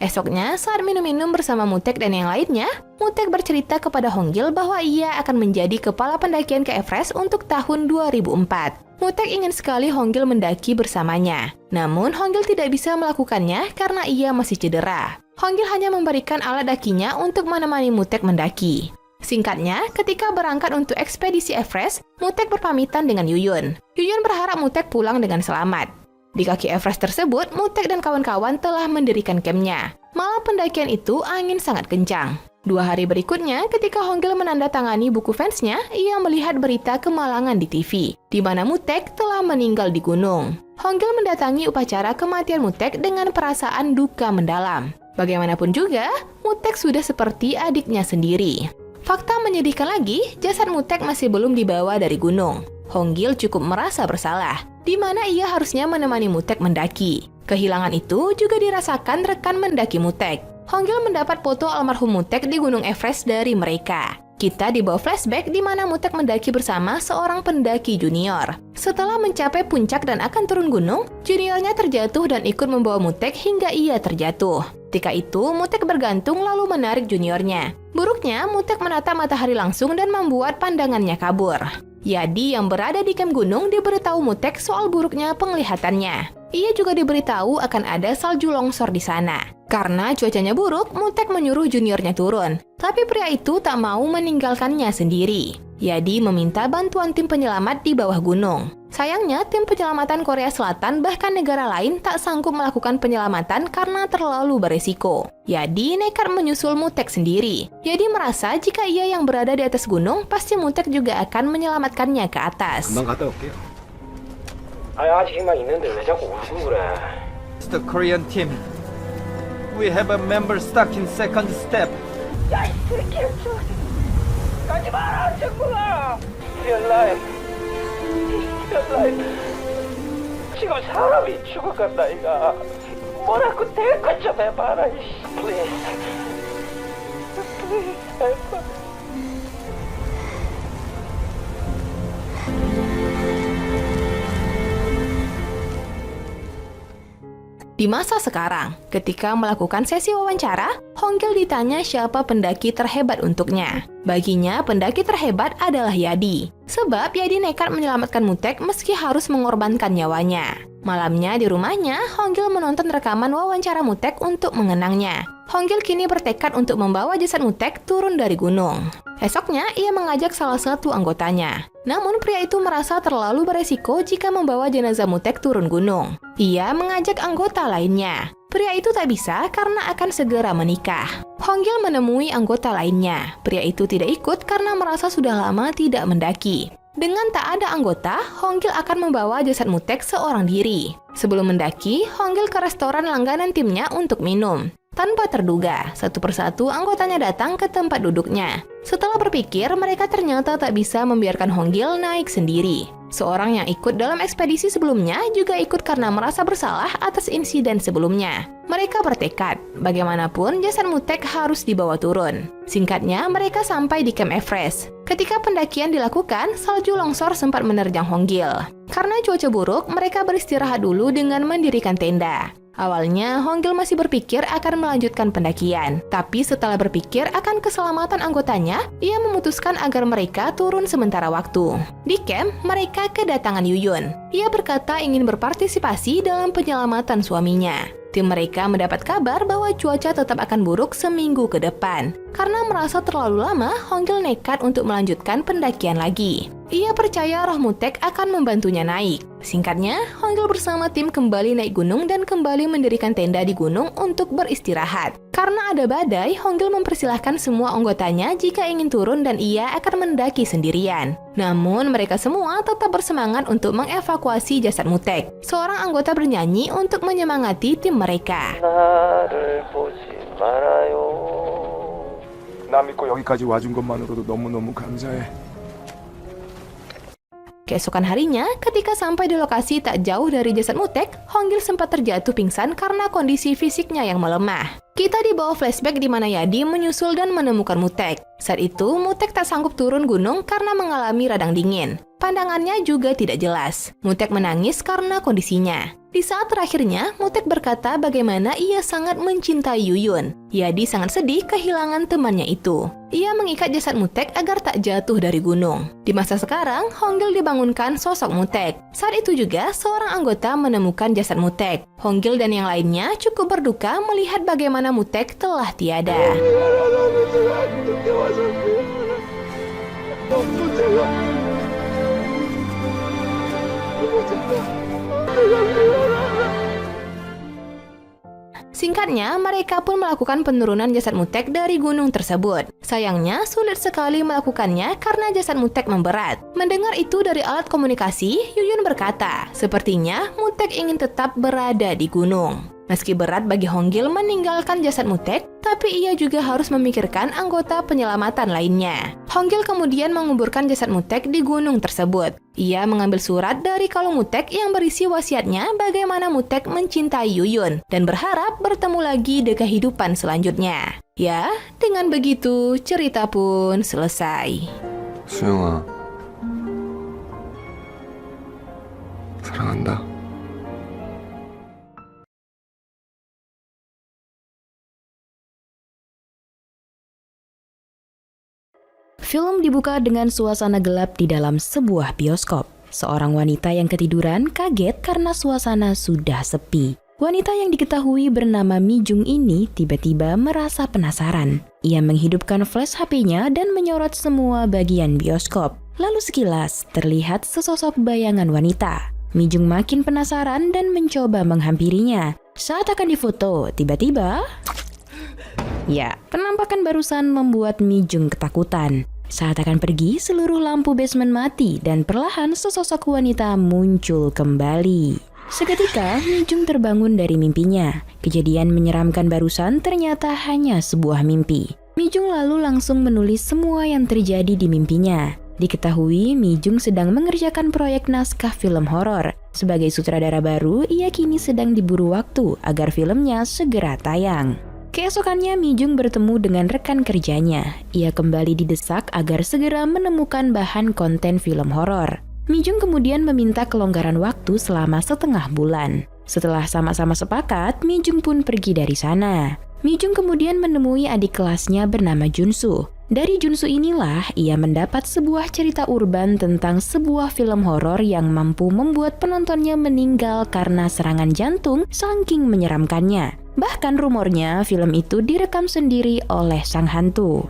Esoknya, saat minum-minum bersama Mutek dan yang lainnya, Mutek bercerita kepada Honggil bahwa ia akan menjadi kepala pendakian ke Everest untuk tahun 2004. Mutek ingin sekali Honggil mendaki bersamanya. Namun, Honggil tidak bisa melakukannya karena ia masih cedera. Honggil hanya memberikan alat dakinya untuk menemani Mutek mendaki. Singkatnya, ketika berangkat untuk ekspedisi Everest, Mutek berpamitan dengan Yuyun. Yuyun berharap Mutek pulang dengan selamat. Di kaki Everest tersebut, Mutek dan kawan-kawan telah mendirikan kampnya. Malam pendakian itu, angin sangat kencang. 2 hari berikutnya, ketika Honggil menandatangani buku fansnya, ia melihat berita kemalangan di TV, di mana Mutek telah meninggal di gunung. Honggil mendatangi upacara kematian Mutek dengan perasaan duka mendalam. Bagaimanapun juga, Mutek sudah seperti adiknya sendiri. Fakta menyedihkan lagi, jasad Mutek masih belum dibawa dari gunung. Honggil cukup merasa bersalah, di mana ia harusnya menemani Mutek mendaki. Kehilangan itu juga dirasakan rekan mendaki Mutek. Honggil mendapat foto almarhum Mutek di Gunung Everest dari mereka. Kita dibawa flashback di mana Mutek mendaki bersama seorang pendaki junior. Setelah mencapai puncak dan akan turun gunung, juniornya terjatuh dan ikut membawa Mutek hingga ia terjatuh. Ketika itu, Mutek bergantung lalu menarik juniornya. Buruknya, Mutek menatap matahari langsung dan membuat pandangannya kabur. Yadi yang berada di kamp gunung diberitahu Mutek soal buruknya penglihatannya. Ia juga diberitahu akan ada salju longsor di sana. Karena cuacanya buruk, Mutek menyuruh juniornya turun. Tapi pria itu tak mau meninggalkannya sendiri. Yadi meminta bantuan tim penyelamat di bawah gunung. Sayangnya, tim penyelamatan Korea Selatan bahkan negara lain tak sanggup melakukan penyelamatan karena terlalu beresiko. Yadi nekat menyusul Mutek sendiri. Yadi merasa jika ia yang berada di atas gunung, pasti Mutek juga akan menyelamatkannya ke atas. 금방 갔다 올게요. 아직 희망 있는데 왜 자꾸 울고 그래? It's the Korean team. We have a member stuck in second step. 야, 이 새끼야, 가지 마라, 정국아. Your life. Your life. 지금 사람이 죽어간다, 이가. 뭐라고 대꾸 좀 해봐라, please. Please, help. Di masa sekarang, ketika melakukan sesi wawancara, Honggil ditanya siapa pendaki terhebat untuknya. Baginya, pendaki terhebat adalah Yadi. Sebab Yadi nekat menyelamatkan Mutek meski harus mengorbankan nyawanya. Malamnya di rumahnya, Honggil menonton rekaman wawancara Mutek untuk mengenangnya. Honggil kini bertekad untuk membawa jasad Mutek turun dari gunung. Esoknya, ia mengajak salah satu anggotanya. Namun pria itu merasa terlalu beresiko jika membawa jenazah Mutek turun gunung. Ia mengajak anggota lainnya. Pria itu tak bisa karena akan segera menikah. Honggil menemui anggota lainnya. Pria itu tidak ikut karena merasa sudah lama tidak mendaki. Dengan tak ada anggota, Honggil akan membawa jasad Mutek seorang diri. Sebelum mendaki, Honggil ke restoran langganan timnya untuk minum. Tanpa terduga, satu persatu anggotanya datang ke tempat duduknya. Setelah berpikir, mereka ternyata tak bisa membiarkan Honggil naik sendiri. Seorang yang ikut dalam ekspedisi sebelumnya juga ikut karena merasa bersalah atas insiden sebelumnya. Mereka bertekad, bagaimanapun jasad Mutek harus dibawa turun. Singkatnya, mereka sampai di Camp Everest. Ketika pendakian dilakukan, salju longsor sempat menerjang Honggil. Karena cuaca buruk, mereka beristirahat dulu dengan mendirikan tenda. Awalnya, Honggil masih berpikir akan melanjutkan pendakian. Tapi setelah berpikir akan keselamatan anggotanya, ia memutuskan agar mereka turun sementara waktu. Di camp, mereka kedatangan Yuyun. Ia berkata ingin berpartisipasi dalam penyelamatan suaminya. Tim mereka mendapat kabar bahwa cuaca tetap akan buruk seminggu ke depan. Karena merasa terlalu lama, Honggil nekat untuk melanjutkan pendakian lagi. Ia percaya roh Mutek akan membantunya naik. Singkatnya, Honggil bersama tim kembali naik gunung dan kembali mendirikan tenda di gunung untuk beristirahat. Karena ada badai, Honggil mempersilahkan semua anggotanya jika ingin turun dan ia akan mendaki sendirian. Namun, mereka semua tetap bersemangat untuk mengevakuasi jasad Mutek. Seorang anggota bernyanyi untuk menyemangati tim mereka. 나 믿고 여기까지 와준 것만으로도 너무너무 감사해. Keesokan harinya, ketika sampai di lokasi tak jauh dari jasad Mutek, Honggil sempat terjatuh pingsan karena kondisi fisiknya yang melemah. Kita dibawa flashback di mana Yadi menyusul dan menemukan Mutek. Saat itu, Mutek tak sanggup turun gunung karena mengalami radang dingin. Pandangannya juga tidak jelas. Mutek menangis karena kondisinya. Di saat terakhirnya, Mutek berkata bagaimana ia sangat mencintai Yuyun. Yadi sangat sedih kehilangan temannya itu. Ia mengikat jasad Mutek agar tak jatuh dari gunung. Di masa sekarang, Honggil dibangunkan sosok Mutek. Saat itu juga, seorang anggota menemukan jasad Mutek. Honggil dan yang lainnya cukup berduka melihat bagaimana Mutek telah tiada. Singkatnya, mereka pun melakukan penurunan jasad Mutek dari gunung tersebut. Sayangnya, sulit sekali melakukannya karena jasad Mutek memberat. Mendengar itu dari alat komunikasi, Yuyun berkata, sepertinya Mutek ingin tetap berada di gunung. Meski berat bagi Honggil meninggalkan jasad Mutek, tapi ia juga harus memikirkan anggota penyelamatan lainnya. Honggil kemudian menguburkan jasad Mutek di gunung tersebut. Ia mengambil surat dari kalung Mutek yang berisi wasiatnya bagaimana Mutek mencintai Yuyun dan berharap bertemu lagi di kehidupan selanjutnya. Ya, dengan begitu cerita pun selesai. 수영아, 사랑한다. Film dibuka dengan suasana gelap di dalam sebuah bioskop. Seorang wanita yang ketiduran kaget karena suasana sudah sepi. Wanita yang diketahui bernama Mi Jung ini tiba-tiba merasa penasaran. Ia menghidupkan flash HP-nya dan menyorot semua bagian bioskop. Lalu sekilas terlihat sesosok bayangan wanita. Mi Jung makin penasaran dan mencoba menghampirinya. Saat akan difoto, tiba-tiba... Ya, penampakan barusan membuat Mi Jung ketakutan. Saat akan pergi, seluruh lampu basement mati dan perlahan sesosok wanita muncul kembali. Seketika, Mi Jung terbangun dari mimpinya. Kejadian menyeramkan barusan ternyata hanya sebuah mimpi. Mi Jung lalu langsung menulis semua yang terjadi di mimpinya. Diketahui, Mi Jung sedang mengerjakan proyek naskah film horor. Sebagai sutradara baru, ia kini sedang diburu waktu agar filmnya segera tayang. Keesokannya, Mi Jung bertemu dengan rekan kerjanya. Ia kembali didesak agar segera menemukan bahan konten film horor. Mi Jung kemudian meminta kelonggaran waktu selama setengah bulan. Setelah sama-sama sepakat, Mi Jung pun pergi dari sana. Mi Jung kemudian menemui adik kelasnya bernama Junsu. Dari Junsu inilah ia mendapat sebuah cerita urban tentang sebuah film horor yang mampu membuat penontonnya meninggal karena serangan jantung saking menyeramkannya. Bahkan rumornya film itu direkam sendiri oleh sang hantu.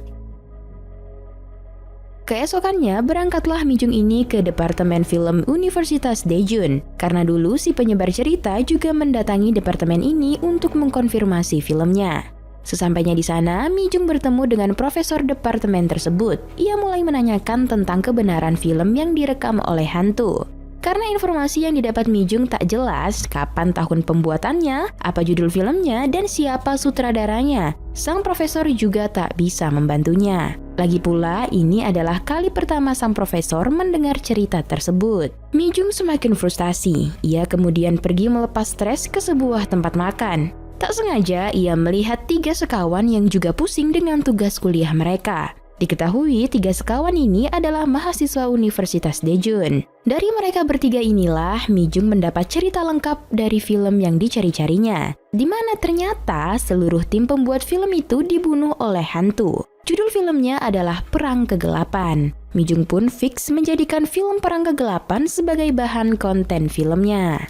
Keesokannya berangkatlah Mi Jung ini ke Departemen Film Universitas Daejeon. Karena dulu si penyebar cerita juga mendatangi departemen ini untuk mengkonfirmasi filmnya. Sesampainya di sana, Mi Jung bertemu dengan profesor departemen tersebut. Ia mulai menanyakan tentang kebenaran film yang direkam oleh hantu. Karena informasi yang didapat Mi Jung tak jelas kapan tahun pembuatannya, apa judul filmnya, dan siapa sutradaranya, sang profesor juga tak bisa membantunya. Lagi pula, ini adalah kali pertama sang profesor mendengar cerita tersebut. Mi Jung semakin frustasi. Ia kemudian pergi melepas stres ke sebuah tempat makan. Tak sengaja, ia melihat 3 sekawan yang juga pusing dengan tugas kuliah mereka. Diketahui 3 sekawan ini adalah mahasiswa Universitas Daejeon. Dari mereka bertiga inilah Mi Jung mendapat cerita lengkap dari film yang dicari-carinya, di mana ternyata seluruh tim pembuat film itu dibunuh oleh hantu. Judul filmnya adalah Perang Kegelapan. Mi Jung pun fix menjadikan film Perang Kegelapan sebagai bahan konten filmnya.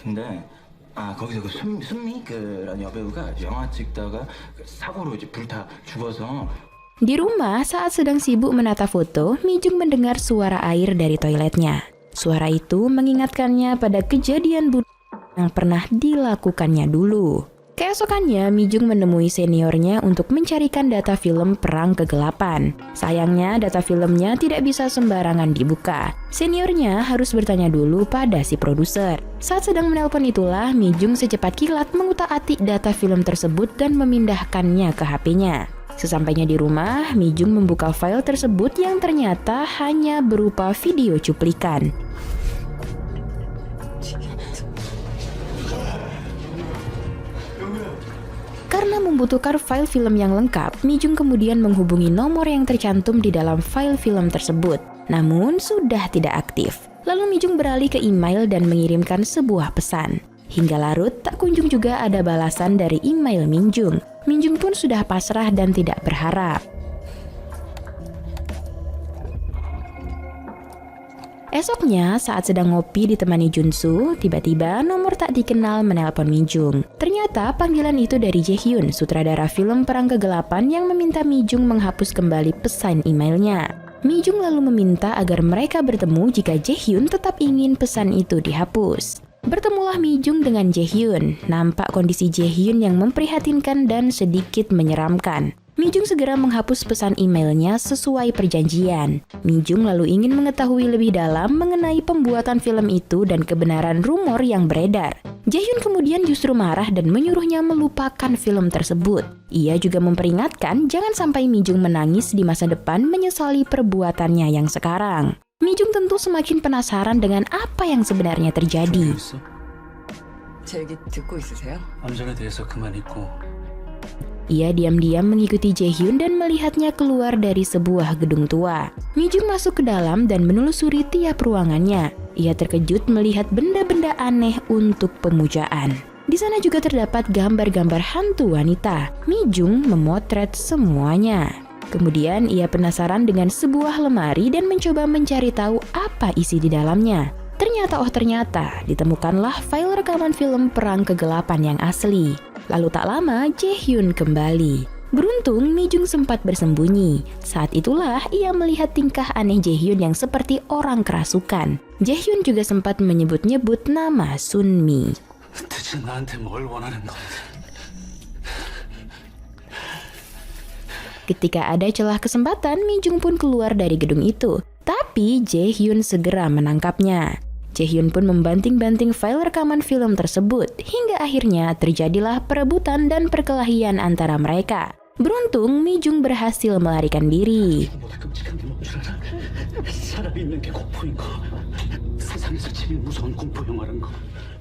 거기서 그 순미라는 여배우가 영화 찍다가 사고로 이제 불타 죽어서. Di rumah, saat sedang sibuk menata foto, Mi Jung mendengar suara air dari toiletnya. Suara itu mengingatkannya pada kejadian yang pernah dilakukannya dulu. Keesokannya, Mi Jung menemui seniornya untuk mencarikan data film Perang Kegelapan. Sayangnya, data filmnya tidak bisa sembarangan dibuka. Seniornya harus bertanya dulu pada si produser. Saat sedang menelpon itulah, Mi Jung secepat kilat mengutak-atik data film tersebut dan memindahkannya ke HP-nya. Sesampainya di rumah, Mi Jung membuka file tersebut yang ternyata hanya berupa video cuplikan. Karena membutuhkan file film yang lengkap, Mi Jung kemudian menghubungi nomor yang tercantum di dalam file film tersebut. Namun, sudah tidak aktif. Lalu Mi Jung beralih ke email dan mengirimkan sebuah pesan. Hingga larut, tak kunjung juga ada balasan dari email Mi Jung. Mi Jung pun sudah pasrah dan tidak berharap. Esoknya, saat sedang ngopi ditemani Junsu, tiba-tiba nomor tak dikenal menelpon Mi Jung. Ternyata panggilan itu dari Jaehyun, sutradara film Perang Kegelapan yang meminta Mi Jung menghapus kembali pesan emailnya. Mi Jung lalu meminta agar mereka bertemu jika Jaehyun tetap ingin pesan itu dihapus. Bertemulah Mi Jung dengan Jaehyun. Nampak kondisi Jaehyun yang memprihatinkan dan sedikit menyeramkan. Mi Jung segera menghapus pesan emailnya sesuai perjanjian. Mi Jung lalu ingin mengetahui lebih dalam mengenai pembuatan film itu dan kebenaran rumor yang beredar. Jaehyun kemudian justru marah dan menyuruhnya melupakan film tersebut. Ia juga memperingatkan jangan sampai Mi Jung menangis di masa depan menyesali perbuatannya yang sekarang. Mi Jung tentu semakin penasaran dengan apa yang sebenarnya terjadi. Ia diam-diam mengikuti Jaehyun dan melihatnya keluar dari sebuah gedung tua. Mi Jung masuk ke dalam dan menelusuri tiap ruangannya. Ia terkejut melihat benda-benda aneh untuk pemujaan. Di sana juga terdapat gambar-gambar hantu wanita. Mi Jung memotret semuanya. Kemudian ia penasaran dengan sebuah lemari dan mencoba mencari tahu apa isi di dalamnya. Ternyata ditemukanlah file rekaman film Perang Kegelapan yang asli. Lalu tak lama Jaehyun kembali. Beruntung Mi Jung sempat bersembunyi. Saat itulah ia melihat tingkah aneh Jaehyun yang seperti orang kerasukan. Jaehyun juga sempat menyebut-nyebut nama Sunmi. Ketika ada celah kesempatan, Mi Jung pun keluar dari gedung itu. Tapi Jaehyun segera menangkapnya. Jaehyun pun membanting-banting file rekaman film tersebut, hingga akhirnya terjadilah perebutan dan perkelahian antara mereka. Beruntung, Mi Jung berhasil melarikan diri.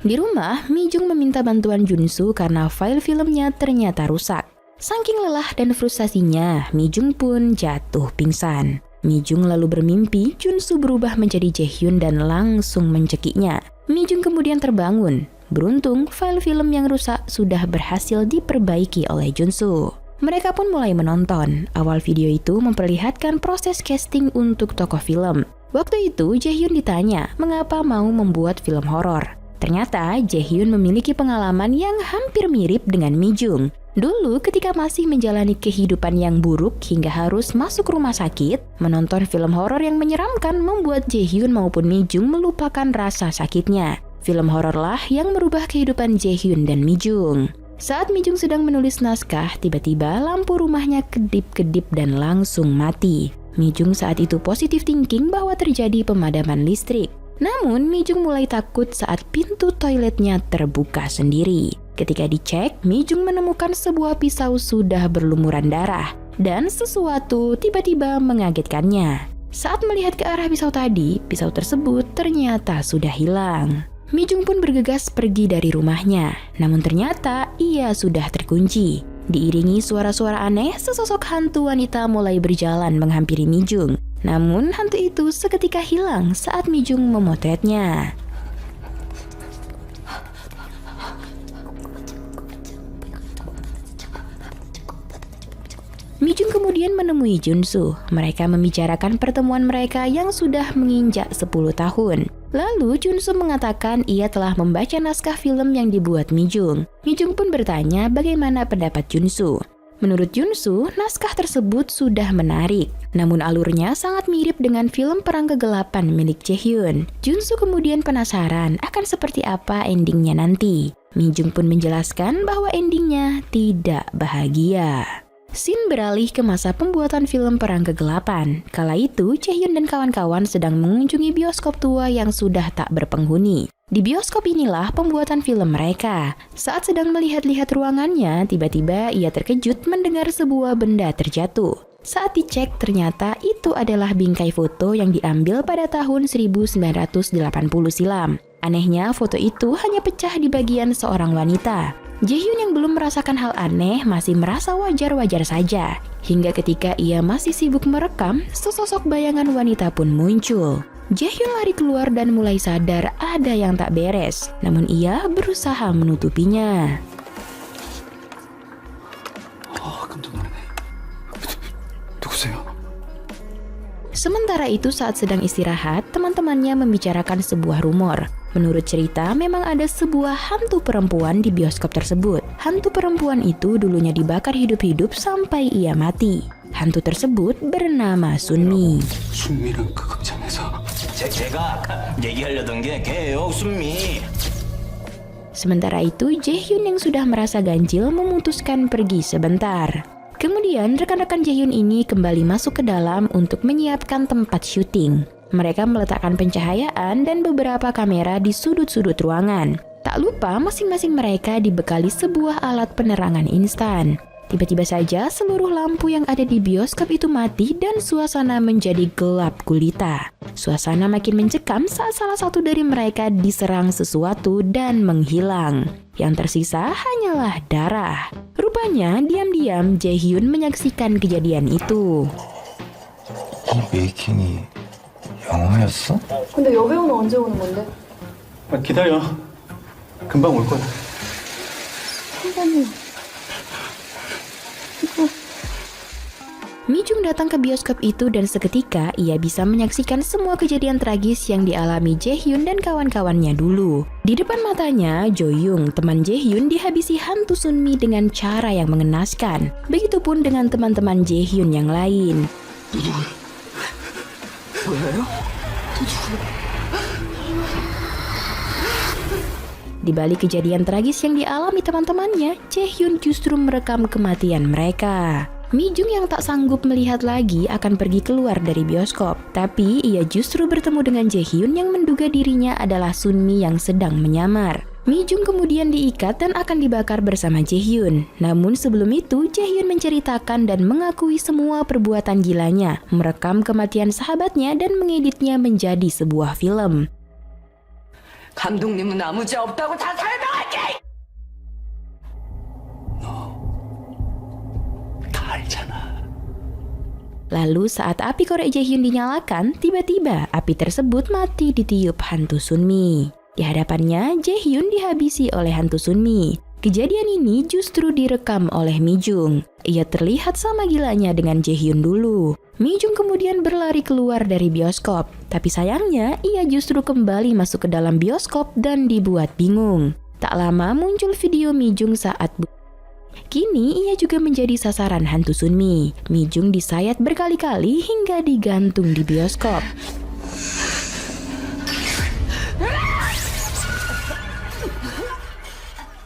Di rumah, Mi Jung meminta bantuan Junsu karena file filmnya ternyata rusak. Saking lelah dan frustasinya, Mi Jung pun jatuh pingsan. Mi Jung lalu bermimpi Junsu berubah menjadi Jaehyun dan langsung mencekiknya. Mi Jung kemudian terbangun. Beruntung, file film yang rusak sudah berhasil diperbaiki oleh Junsu. Mereka pun mulai menonton. Awal video itu memperlihatkan proses casting untuk tokoh film. Waktu itu, Jaehyun ditanya mengapa mau membuat film horor. Ternyata, Jaehyun memiliki pengalaman yang hampir mirip dengan Mi Jung. Dulu ketika masih menjalani kehidupan yang buruk hingga harus masuk rumah sakit, menonton film horor yang menyeramkan membuat Jaehyun maupun Mi Jung melupakan rasa sakitnya. Film hororlah yang merubah kehidupan Jaehyun dan Mi Jung. Saat Mi Jung sedang menulis naskah, tiba-tiba lampu rumahnya kedip-kedip dan langsung mati. Mi Jung saat itu positive thinking bahwa terjadi pemadaman listrik. Namun, Mi Jung mulai takut saat pintu toiletnya terbuka sendiri. Ketika dicek, Mi Jung menemukan sebuah pisau sudah berlumuran darah dan sesuatu tiba-tiba mengagetkannya. Saat melihat ke arah pisau tadi, pisau tersebut ternyata sudah hilang. Mi Jung pun bergegas pergi dari rumahnya, namun ternyata ia sudah terkunci. Diiringi suara-suara aneh, sesosok hantu wanita mulai berjalan menghampiri Mi Jung. Namun hantu itu seketika hilang saat Mi Jung memotretnya. Mi Jung kemudian menemui Junsu. Mereka membicarakan pertemuan mereka yang sudah menginjak 10 tahun. Lalu Junsu mengatakan ia telah membaca naskah film yang dibuat Mi Jung. Mi Jung pun bertanya bagaimana pendapat Junsu. Menurut Junsu, naskah tersebut sudah menarik. Namun alurnya sangat mirip dengan film Perang Kegelapan milik Jaehyun. Junsu kemudian penasaran akan seperti apa endingnya nanti. Mi Jung pun menjelaskan bahwa endingnya tidak bahagia. Scene beralih ke masa pembuatan film Perang Kegelapan. Kala itu, Jaehyun dan kawan-kawan sedang mengunjungi bioskop tua yang sudah tak berpenghuni. Di bioskop inilah pembuatan film mereka. Saat sedang melihat-lihat ruangannya, tiba-tiba ia terkejut mendengar sebuah benda terjatuh. Saat dicek, ternyata itu adalah bingkai foto yang diambil pada tahun 1980 silam. Anehnya, foto itu hanya pecah di bagian seorang wanita. Jaehyun yang belum merasakan hal aneh masih merasa wajar-wajar saja. Hingga ketika ia masih sibuk merekam, sesosok bayangan wanita pun muncul. Jaehyun lari keluar dan mulai sadar ada yang tak beres. Namun ia berusaha menutupinya. 깜짝 놀라네. 누구세요? Sementara itu saat sedang istirahat, teman-temannya membicarakan sebuah rumor. Menurut cerita, memang ada sebuah hantu perempuan di bioskop tersebut. Hantu perempuan itu dulunya dibakar hidup-hidup sampai ia mati. Hantu tersebut bernama Sunmi. 순미랑 그 극장에서 제가 아까 얘기하려던 게 걔예요, 순미. Sementara itu, Jaehyun yang sudah merasa ganjil memutuskan pergi sebentar. Kemudian rekan-rekan Jaehyun ini kembali masuk ke dalam untuk menyiapkan tempat syuting. Mereka meletakkan pencahayaan dan beberapa kamera di sudut-sudut ruangan. Tak lupa masing-masing mereka dibekali sebuah alat penerangan instan. Tiba-tiba saja seluruh lampu yang ada di bioskop itu mati dan suasana menjadi gelap gulita. Suasana makin mencekam saat salah satu dari mereka diserang sesuatu dan menghilang. Yang tersisa hanyalah darah. Rupanya diam-diam Jaehyun menyaksikan kejadian itu. 이 메이킹이 영화였어? 근데 여배우는 언제 오는 건데? 기다려. 금방 올 거야. 선생님. Mi Jung datang ke bioskop itu dan seketika ia bisa menyaksikan semua kejadian tragis yang dialami Jaehyun dan kawan-kawannya dulu. Di depan matanya, Jo Young, teman Jaehyun, dihabisi hantu Sunmi dengan cara yang mengenaskan. Begitupun dengan teman-teman Jaehyun yang lain. Di balik kejadian tragis yang dialami teman-temannya, Jaehyun justru merekam kematian mereka. Mi Jung yang tak sanggup melihat lagi akan pergi keluar dari bioskop. Tapi ia justru bertemu dengan Jaehyun yang menduga dirinya adalah Sunmi yang sedang menyamar. Mi Jung kemudian diikat dan akan dibakar bersama Jaehyun. Namun sebelum itu, Jaehyun menceritakan dan mengakui semua perbuatan gilanya, merekam kematian sahabatnya dan mengeditnya menjadi sebuah film. 감독님은 아무 죄 없다고 다 설명할게! Lalu saat api korek Jaehyun dinyalakan, tiba-tiba api tersebut mati ditiup hantu Sunmi. Di hadapannya, Jaehyun dihabisi oleh hantu Sunmi. Kejadian ini justru direkam oleh Mi Jung. Ia terlihat sama gilanya dengan Jaehyun dulu. Mi Jung kemudian berlari keluar dari bioskop. Tapi sayangnya, ia justru kembali masuk ke dalam bioskop dan dibuat bingung. Tak lama muncul video Mi Jung saat kini ia juga menjadi sasaran hantu Sunmi. Mi Jung disayat berkali-kali hingga digantung di bioskop.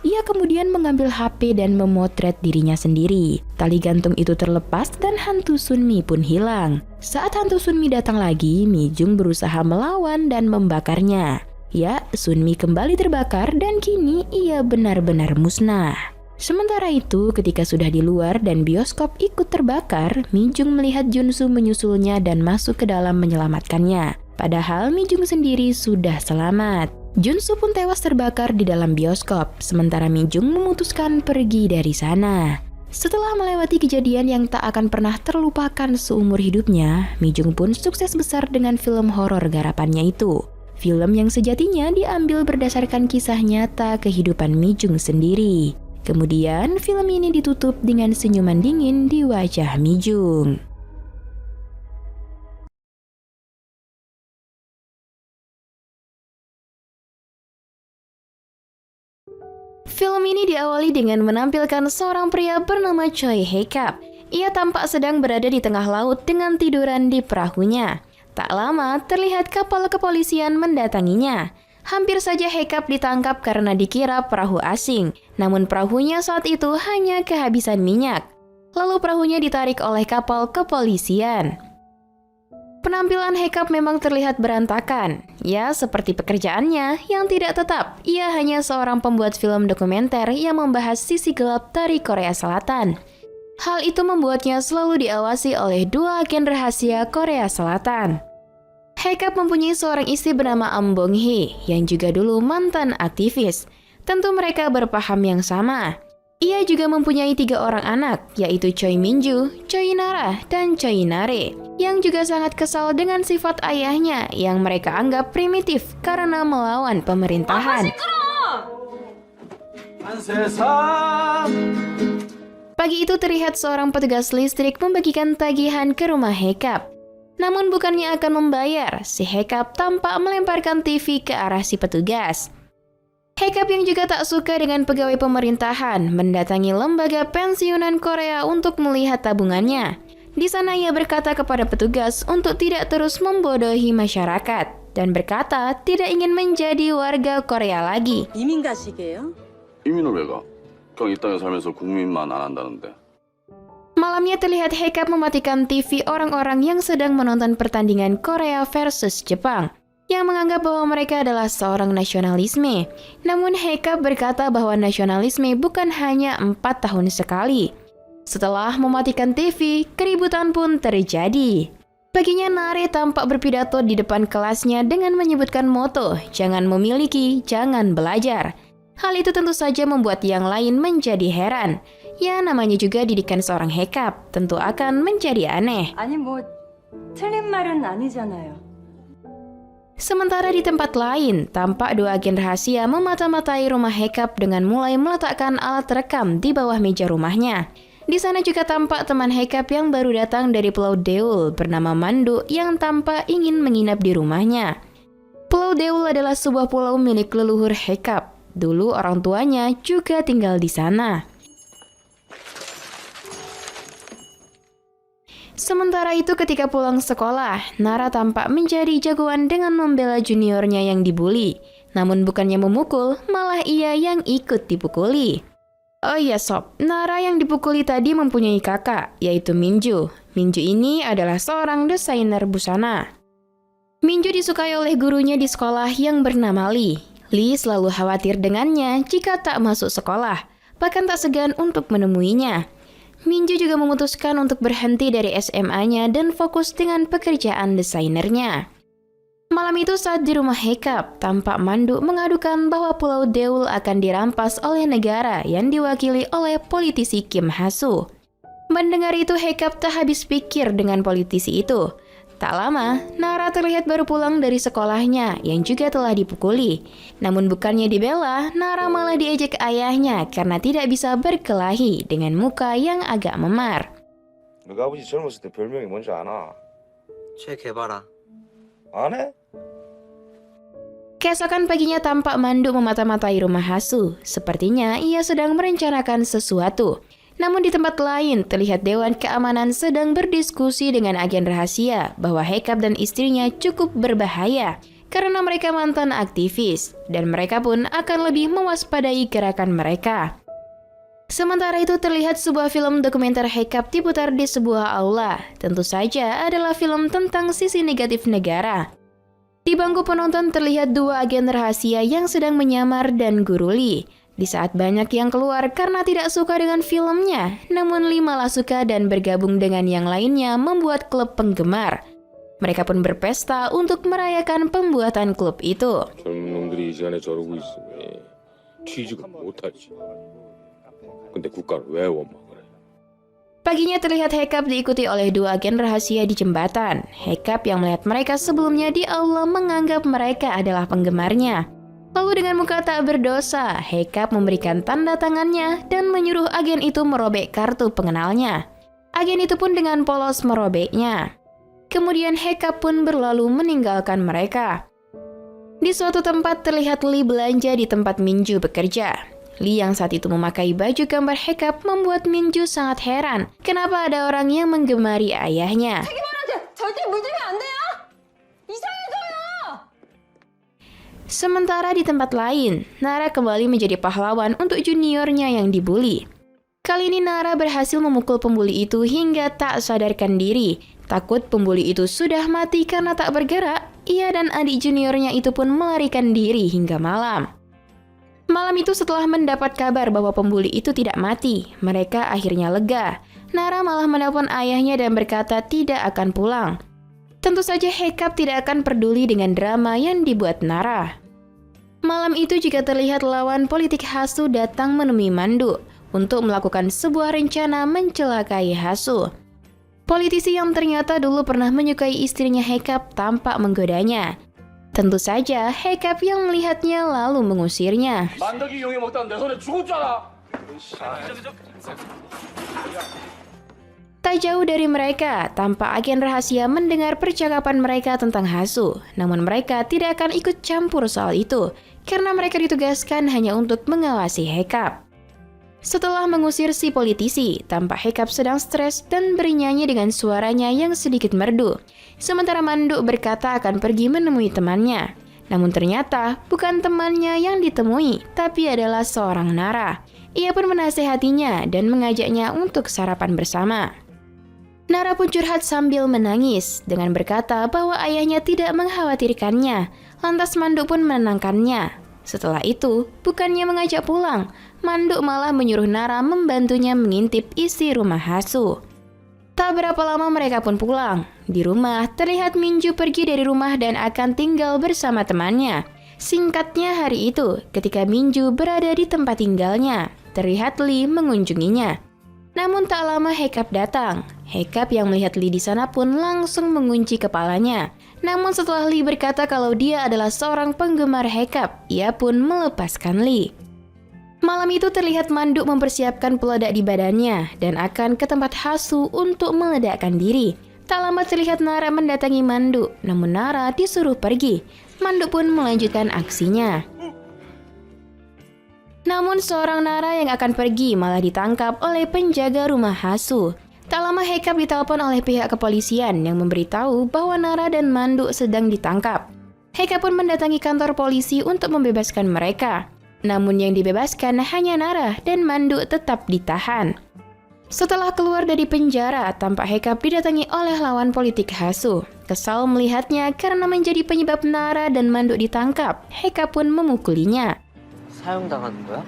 Ia kemudian mengambil HP dan memotret dirinya sendiri. Tali gantung itu terlepas dan hantu Sunmi pun hilang. Saat hantu Sunmi datang lagi, Mi Jung berusaha melawan dan membakarnya. Ya, Sunmi kembali terbakar dan kini ia benar-benar musnah. Sementara itu, ketika sudah di luar dan bioskop ikut terbakar, Mi Jung melihat Junsu menyusulnya dan masuk ke dalam menyelamatkannya. Padahal Mi Jung sendiri sudah selamat. Junsu pun tewas terbakar di dalam bioskop, sementara Mi Jung memutuskan pergi dari sana. Setelah melewati kejadian yang tak akan pernah terlupakan seumur hidupnya, Mi Jung pun sukses besar dengan film horor garapannya itu. Film yang sejatinya diambil berdasarkan kisah nyata kehidupan Mi Jung sendiri. Kemudian, film ini ditutup dengan senyuman dingin di wajah Mi Jung. Film ini diawali dengan menampilkan seorang pria bernama Choi Hae-kap. Ia tampak sedang berada di tengah laut dengan tiduran di perahunya. Tak lama, terlihat kapal kepolisian mendatanginya. Hampir saja Hae-kap ditangkap karena dikira perahu asing. Namun perahunya saat itu hanya kehabisan minyak. Lalu perahunya ditarik oleh kapal kepolisian. Penampilan Hae-kap memang terlihat berantakan. Ya, seperti pekerjaannya yang tidak tetap. Ia hanya seorang pembuat film dokumenter yang membahas sisi gelap dari Korea Selatan. Hal itu membuatnya selalu diawasi oleh 2 agen rahasia Korea Selatan. Hae-kap mempunyai seorang istri bernama Am Bong-hee yang juga dulu mantan aktivis. Tentu mereka berpaham yang sama. Ia juga mempunyai 3 orang anak, yaitu Choi Min-ju, Choi Nara, dan Choi Nare, yang juga sangat kesal dengan sifat ayahnya yang mereka anggap primitif karena melawan pemerintahan. Pagi itu terlihat seorang petugas listrik membagikan tagihan ke rumah Hae-kap. Namun bukannya akan membayar, si Hae-kap tampak melemparkan TV ke arah si petugas. Hae-kap yang juga tak suka dengan pegawai pemerintahan mendatangi lembaga pensiunan Korea untuk melihat tabungannya. Di sana ia berkata kepada petugas untuk tidak terus membodohi masyarakat dan berkata tidak ingin menjadi warga Korea lagi. 이민 가시게요? 이민을 왜 가? 그냥 이 땅에 살면서 국민만 안 한다는데. Malamnya terlihat Hae-kap mematikan TV orang-orang yang sedang menonton pertandingan Korea versus Jepang, yang menganggap bahwa mereka adalah seorang nasionalisme. Namun Hae-kap berkata bahwa nasionalisme bukan hanya 4 tahun sekali. Setelah mematikan TV, keributan pun terjadi. Paginya Nare tampak berpidato di depan kelasnya dengan menyebutkan moto, "Jangan memiliki, jangan belajar." Hal itu tentu saja membuat yang lain menjadi heran. Ya, namanya juga didikan seorang Hae-kap, tentu akan menjadi aneh. 아니 뭐 틀린 말은 아니잖아요. Sementara di tempat lain, tampak 2 agen rahasia memata-matai rumah Hae-kap dengan mulai meletakkan alat rekam di bawah meja rumahnya. Di sana juga tampak teman Hae-kap yang baru datang dari Pulau Deul bernama Mandu yang tampak ingin menginap di rumahnya. Pulau Deul adalah sebuah pulau milik leluhur Hae-kap. Dulu orang tuanya juga tinggal di sana. Sementara itu ketika pulang sekolah, Nara tampak menjadi jagoan dengan membela juniornya yang dibully. Namun bukannya memukul, malah ia yang ikut dipukuli. Oh iya sob, Nara yang dipukuli tadi mempunyai kakak, yaitu Min-ju. Min-ju ini adalah seorang desainer busana. Min-ju disukai oleh gurunya di sekolah yang bernama Lee. Lee selalu khawatir dengannya jika tak masuk sekolah, bahkan tak segan untuk menemuinya. Min-ju juga memutuskan untuk berhenti dari SMA-nya dan fokus dengan pekerjaan desainernya. Malam itu saat di rumah Hae-kap, tampak Mandu mengadukan bahwa Pulau Deul akan dirampas oleh negara yang diwakili oleh politisi Kim Ha-soo. Mendengar itu Hae-kap tak habis pikir dengan politisi itu. Tak lama, Nara terlihat baru pulang dari sekolahnya yang juga telah dipukuli. Namun bukannya dibela, Nara malah diejek ayahnya karena tidak bisa berkelahi dengan muka yang agak memar. 너가 아버지 젊었을 때 별명이 뭔지 아나? 최 개발아. 안 해? Keesokan paginya tampak Mandu memata-matai rumah Ha-soo. Sepertinya ia sedang merencanakan sesuatu. Namun di tempat lain, terlihat Dewan Keamanan sedang berdiskusi dengan agen rahasia bahwa Hae-kap dan istrinya cukup berbahaya. karena mereka mantan aktivis dan mereka pun akan lebih mewaspadai gerakan mereka. Sementara itu terlihat sebuah film dokumenter Haecap diputar di sebuah aula. Tentu saja adalah film tentang sisi negatif negara. Di bangku penonton terlihat dua agen rahasia yang sedang menyamar dan Guru Lee. Di saat banyak yang keluar karena tidak suka dengan filmnya, namun Lee malah suka dan bergabung dengan yang lainnya membuat klub penggemar. Mereka pun berpesta untuk merayakan pembuatan klub itu. 젊은 놈들이 이 시간에 저러고 있으니 취직은 못하지. 근데 국가를 왜 원망을 해? Paginya terlihat Haecap diikuti oleh dua agen rahasia di jembatan. Haecap yang melihat mereka sebelumnya di aula menganggap mereka adalah penggemarnya. Lalu dengan muka tak berdosa, Haecap memberikan tanda tangannya dan menyuruh agen itu merobek kartu pengenalnya. Agen itu pun dengan polos merobeknya. Kemudian Haecap pun berlalu meninggalkan mereka. Di suatu tempat terlihat Lee belanja di tempat Minju bekerja. Lee yang saat itu memakai baju gambar Haecap membuat Minju sangat heran kenapa ada orang yang menggemari ayahnya. Sementara di tempat lain, Nara kembali menjadi pahlawan untuk juniornya yang dibully. Kali ini Nara berhasil memukul pembuli itu hingga tak sadarkan diri. Takut pembuli itu sudah mati karena tak bergerak, ia dan adik juniornya itu pun melarikan diri hingga malam. Malam itu setelah mendapat kabar bahwa pembuli itu tidak mati, mereka akhirnya lega. Nara malah menelpon ayahnya dan berkata tidak akan pulang. Tentu saja Haecap tidak akan peduli dengan drama yang dibuat Nara. Malam itu juga terlihat lawan politik Hasu datang menemui Mandu untuk melakukan sebuah rencana mencelakai Hasu. Politisi yang ternyata dulu pernah menyukai istrinya Haecap tampak menggodanya. Tentu saja Haecap yang melihatnya lalu mengusirnya. 만덕이 용이 먹다가 내 손에 죽었잖아. Tak jauh dari mereka, tampak agen rahasia mendengar percakapan mereka tentang Hasu. Namun mereka tidak akan ikut campur soal itu, karena mereka ditugaskan hanya untuk mengawasi Haecap. Setelah mengusir si politisi, tampak Haecap sedang stres dan bernyanyi dengan suaranya yang sedikit merdu. Sementara Mandu berkata akan pergi menemui temannya. Namun ternyata bukan temannya yang ditemui, tapi adalah seorang Nara. Ia pun menasehatinya dan mengajaknya untuk sarapan bersama. Nara pun curhat sambil menangis dengan berkata bahwa ayahnya tidak mengkhawatirkannya. Lantas Mandu pun menenangkannya. Setelah itu, bukannya mengajak pulang, Mandu malah menyuruh Nara membantunya mengintip isi rumah Hasu. Tak berapa lama mereka pun pulang. Di rumah, terlihat Minju pergi dari rumah dan akan tinggal bersama temannya. Singkatnya hari itu, ketika Minju berada di tempat tinggalnya, terlihat Lee mengunjunginya. Namun tak lama Haecap datang. Haecap yang melihat Lee di sana pun langsung mengunci kepalanya. Namun setelah Lee berkata kalau dia adalah seorang penggemar Haecap, ia pun melepaskan Lee. Malam itu terlihat Mandu mempersiapkan peledak di badannya dan akan ke tempat Hasu untuk meledakkan diri. Tak lama terlihat Nara mendatangi Mandu, namun Nara disuruh pergi. Mandu pun melanjutkan aksinya. Namun seorang Nara yang akan pergi malah ditangkap oleh penjaga rumah Hasu. Tak lama Haecap ditelepon oleh pihak kepolisian yang memberitahu bahwa Nara dan Mandu sedang ditangkap. Haecap pun mendatangi kantor polisi untuk membebaskan mereka. Namun yang dibebaskan hanya Nara dan Mandu tetap ditahan. Setelah keluar dari penjara, tampak Haecap didatangi oleh lawan politik Hasu. Kesal melihatnya karena menjadi penyebab Nara dan Mandu ditangkap, Haecap pun memukulinya. 사형당하는 거야?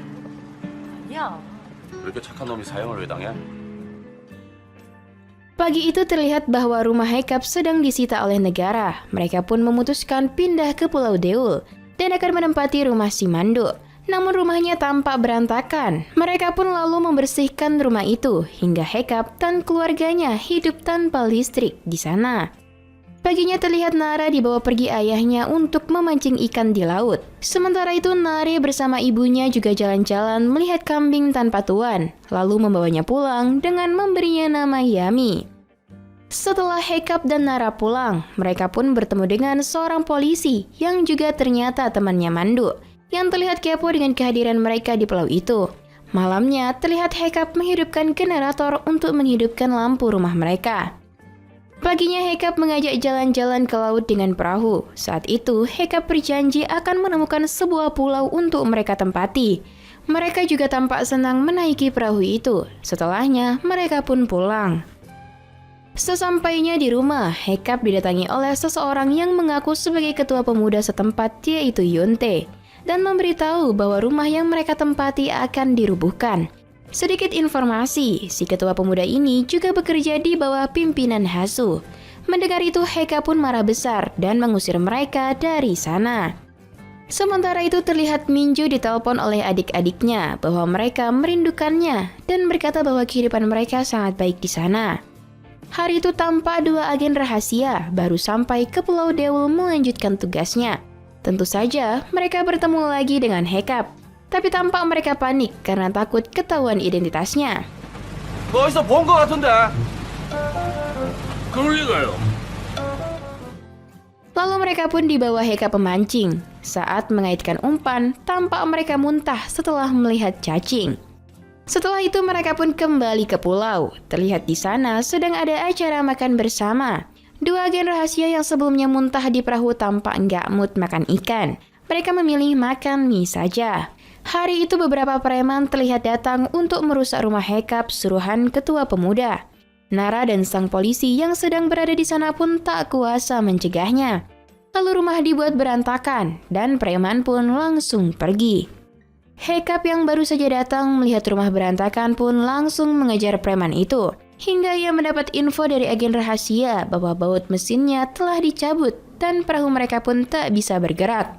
아니야. 왜 이렇게 착한 놈이 사형을 왜 당해? Pagi itu terlihat bahwa rumah Haecap sedang disita oleh negara. Mereka pun memutuskan pindah ke Pulau Deul dan akan menempati rumah si Mandu. Namun rumahnya tampak berantakan. Mereka pun lalu membersihkan rumah itu hingga Haecap dan keluarganya hidup tanpa listrik di sana. Paginya terlihat Nara dibawa pergi ayahnya untuk memancing ikan di laut. Sementara itu Nare bersama ibunya juga jalan-jalan melihat kambing tanpa tuan, lalu membawanya pulang dengan memberinya nama Yami. Setelah Haecap dan Nara pulang, mereka pun bertemu dengan seorang polisi yang juga ternyata temannya Mandu, yang terlihat kepo dengan kehadiran mereka di pulau itu. Malamnya terlihat Haecap menghidupkan generator untuk menghidupkan lampu rumah mereka. Paginya Hekap mengajak jalan-jalan ke laut dengan perahu. Saat itu, Hekap berjanji akan menemukan sebuah pulau untuk mereka tempati. Mereka juga tampak senang menaiki perahu itu. Setelahnya, mereka pun pulang. Sesampainya di rumah, Hekap didatangi oleh seseorang yang mengaku sebagai ketua pemuda setempat, yaitu Yonte, dan memberitahu bahwa rumah yang mereka tempati akan dirubuhkan. Sedikit informasi, si ketua pemuda ini juga bekerja di bawah pimpinan Hasu. Mendengar itu, Hekap pun marah besar dan mengusir mereka dari sana. Sementara itu terlihat Minju ditelepon oleh adik-adiknya bahwa mereka merindukannya dan berkata bahwa kehidupan mereka sangat baik di sana. Hari itu tampak dua agen rahasia baru sampai ke Pulau Deul melanjutkan tugasnya. Tentu saja mereka bertemu lagi dengan Hekap, tapi tampak mereka panik karena takut ketahuan identitasnya. 어디서 본 거 같은데? 그럴 리가요. Lalu mereka pun dibawa Hekap pemancing. Saat mengaitkan umpan, tampak mereka muntah setelah melihat cacing. Setelah itu mereka pun kembali ke pulau. Terlihat di sana sedang ada acara makan bersama. Dua agen rahasia yang sebelumnya muntah di perahu tampak nggak mood makan ikan. Mereka memilih makan mie saja. Hari itu beberapa preman terlihat datang untuk merusak rumah Hekap suruhan ketua pemuda. Nara dan sang polisi yang sedang berada di sana pun tak kuasa mencegahnya. Lalu rumah dibuat berantakan dan preman pun langsung pergi. Hekap yang baru saja datang melihat rumah berantakan pun langsung mengejar preman itu. Hingga ia mendapat info dari agen rahasia bahwa baut mesinnya telah dicabut dan perahu mereka pun tak bisa bergerak.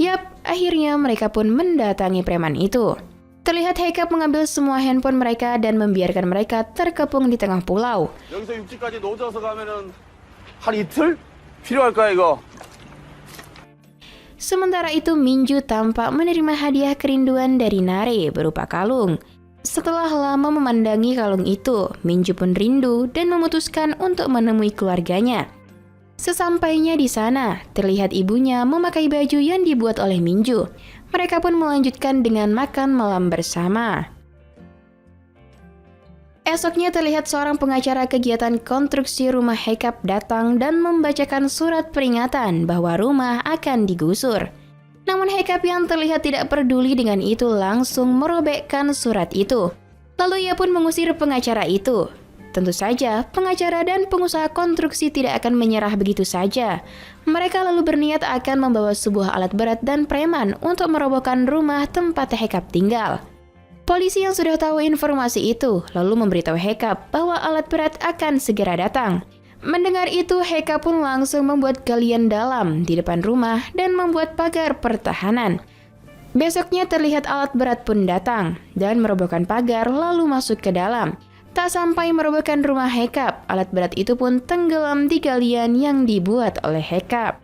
Yap, akhirnya mereka pun mendatangi preman itu. Terlihat Hekap mengambil semua handphone mereka dan membiarkan mereka terkepung di tengah pulau. 여기서 육지까지 노져서 가면은 한 이틀 필요할까 이거? Sementara itu Minju tampak menerima hadiah kerinduan dari Nare berupa kalung. Setelah lama memandangi kalung itu, Minju pun rindu dan memutuskan untuk menemui keluarganya. Sesampainya di sana, terlihat ibunya memakai baju yang dibuat oleh Minju. Mereka pun melanjutkan dengan makan malam bersama. Esoknya terlihat seorang pengacara kegiatan konstruksi rumah Hekap datang dan membacakan surat peringatan bahwa rumah akan digusur. Namun Hekap yang terlihat tidak peduli dengan itu langsung merobekkan surat itu. Lalu ia pun mengusir pengacara itu. Tentu saja, pengacara dan pengusaha konstruksi tidak akan menyerah begitu saja. Mereka lalu berniat akan membawa sebuah alat berat dan preman untuk merobohkan rumah tempat Hekap tinggal. Polisi yang sudah tahu informasi itu lalu memberitahu Hekap bahwa alat berat akan segera datang. Mendengar itu, Hekap pun langsung membuat galian dalam di depan rumah dan membuat pagar pertahanan. Besoknya terlihat alat berat pun datang dan merobohkan pagar lalu masuk ke dalam. Tak sampai merobohkan rumah Hekap, alat berat itu pun tenggelam di galian yang dibuat oleh Hekap.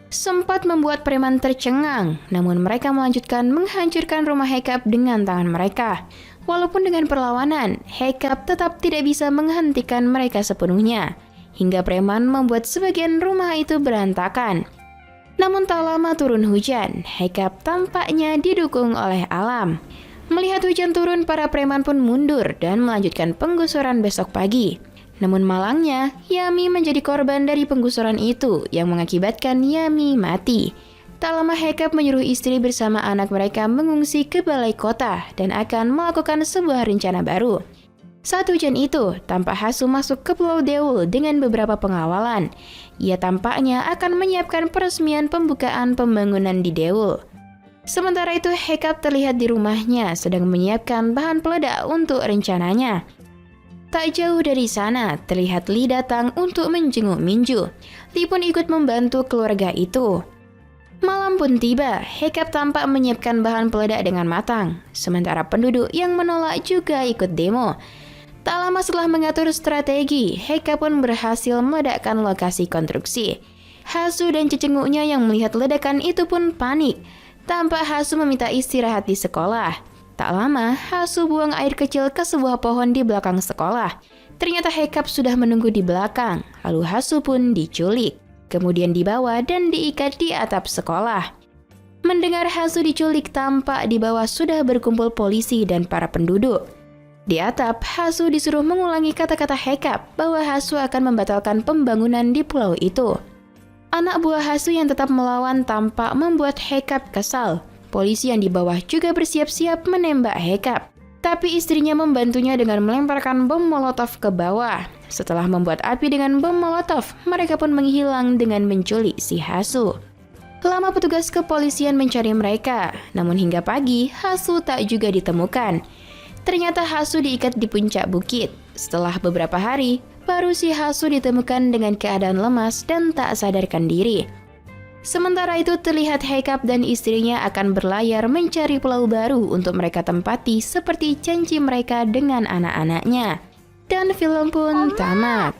Sempat membuat preman tercengang, namun mereka melanjutkan menghancurkan rumah Hekap dengan tangan mereka. Walaupun dengan perlawanan, Hekap tetap tidak bisa menghentikan mereka sepenuhnya. Hingga preman membuat sebagian rumah itu berantakan. Namun tak lama turun hujan, Hekap tampaknya didukung oleh alam. Melihat hujan turun, para preman pun mundur dan melanjutkan penggusuran besok pagi. Namun malangnya, Yami menjadi korban dari penggusuran itu yang mengakibatkan Yami mati. Tak lama Hekap menyuruh istri bersama anak mereka mengungsi ke balai kota dan akan melakukan sebuah rencana baru. Saat hujan itu, tampak Hasu masuk ke Pulau Deul dengan beberapa pengawalan. Ia tampaknya akan menyiapkan peresmian pembukaan pembangunan di Deul. Sementara itu Hekap terlihat di rumahnya sedang menyiapkan bahan peledak untuk rencananya. Tak jauh dari sana, terlihat Lee datang untuk menjenguk Minju. Lee pun ikut membantu keluarga itu. Malam pun tiba, Hekap tampak menyiapkan bahan peledak dengan matang. Sementara penduduk yang menolak juga ikut demo. Tak lama setelah mengatur strategi, Hekap pun berhasil meledakkan lokasi konstruksi. Hasu dan cecenguknya yang melihat ledakan itu pun panik. Tampak Hasu meminta istirahat di sekolah. Tak lama, Hasu buang air kecil ke sebuah pohon di belakang sekolah. Ternyata Hekap sudah menunggu di belakang, lalu Hasu pun diculik. Kemudian dibawa dan diikat di atap sekolah. Mendengar Hasu diculik, tampak di bawah sudah berkumpul polisi dan para penduduk. Di atap, Hasu disuruh mengulangi kata-kata Haecap bahwa Hasu akan membatalkan pembangunan di pulau itu. Anak buah Hasu yang tetap melawan tampak membuat Haecap kesal. Polisi yang di bawah juga bersiap-siap menembak Haecap. Tapi istrinya membantunya dengan melemparkan bom molotov ke bawah. Setelah membuat api dengan bom molotov, mereka pun menghilang dengan menculik si Hasu. Lama petugas kepolisian mencari mereka, namun hingga pagi, Hasu tak juga ditemukan. Ternyata Hasu diikat di puncak bukit. Setelah beberapa hari, baru si Hasu ditemukan dengan keadaan lemas dan tak sadarkan diri. Sementara itu terlihat Haecap dan istrinya akan berlayar mencari pulau baru untuk mereka tempati seperti janji mereka dengan anak-anaknya. Dan film pun tamat.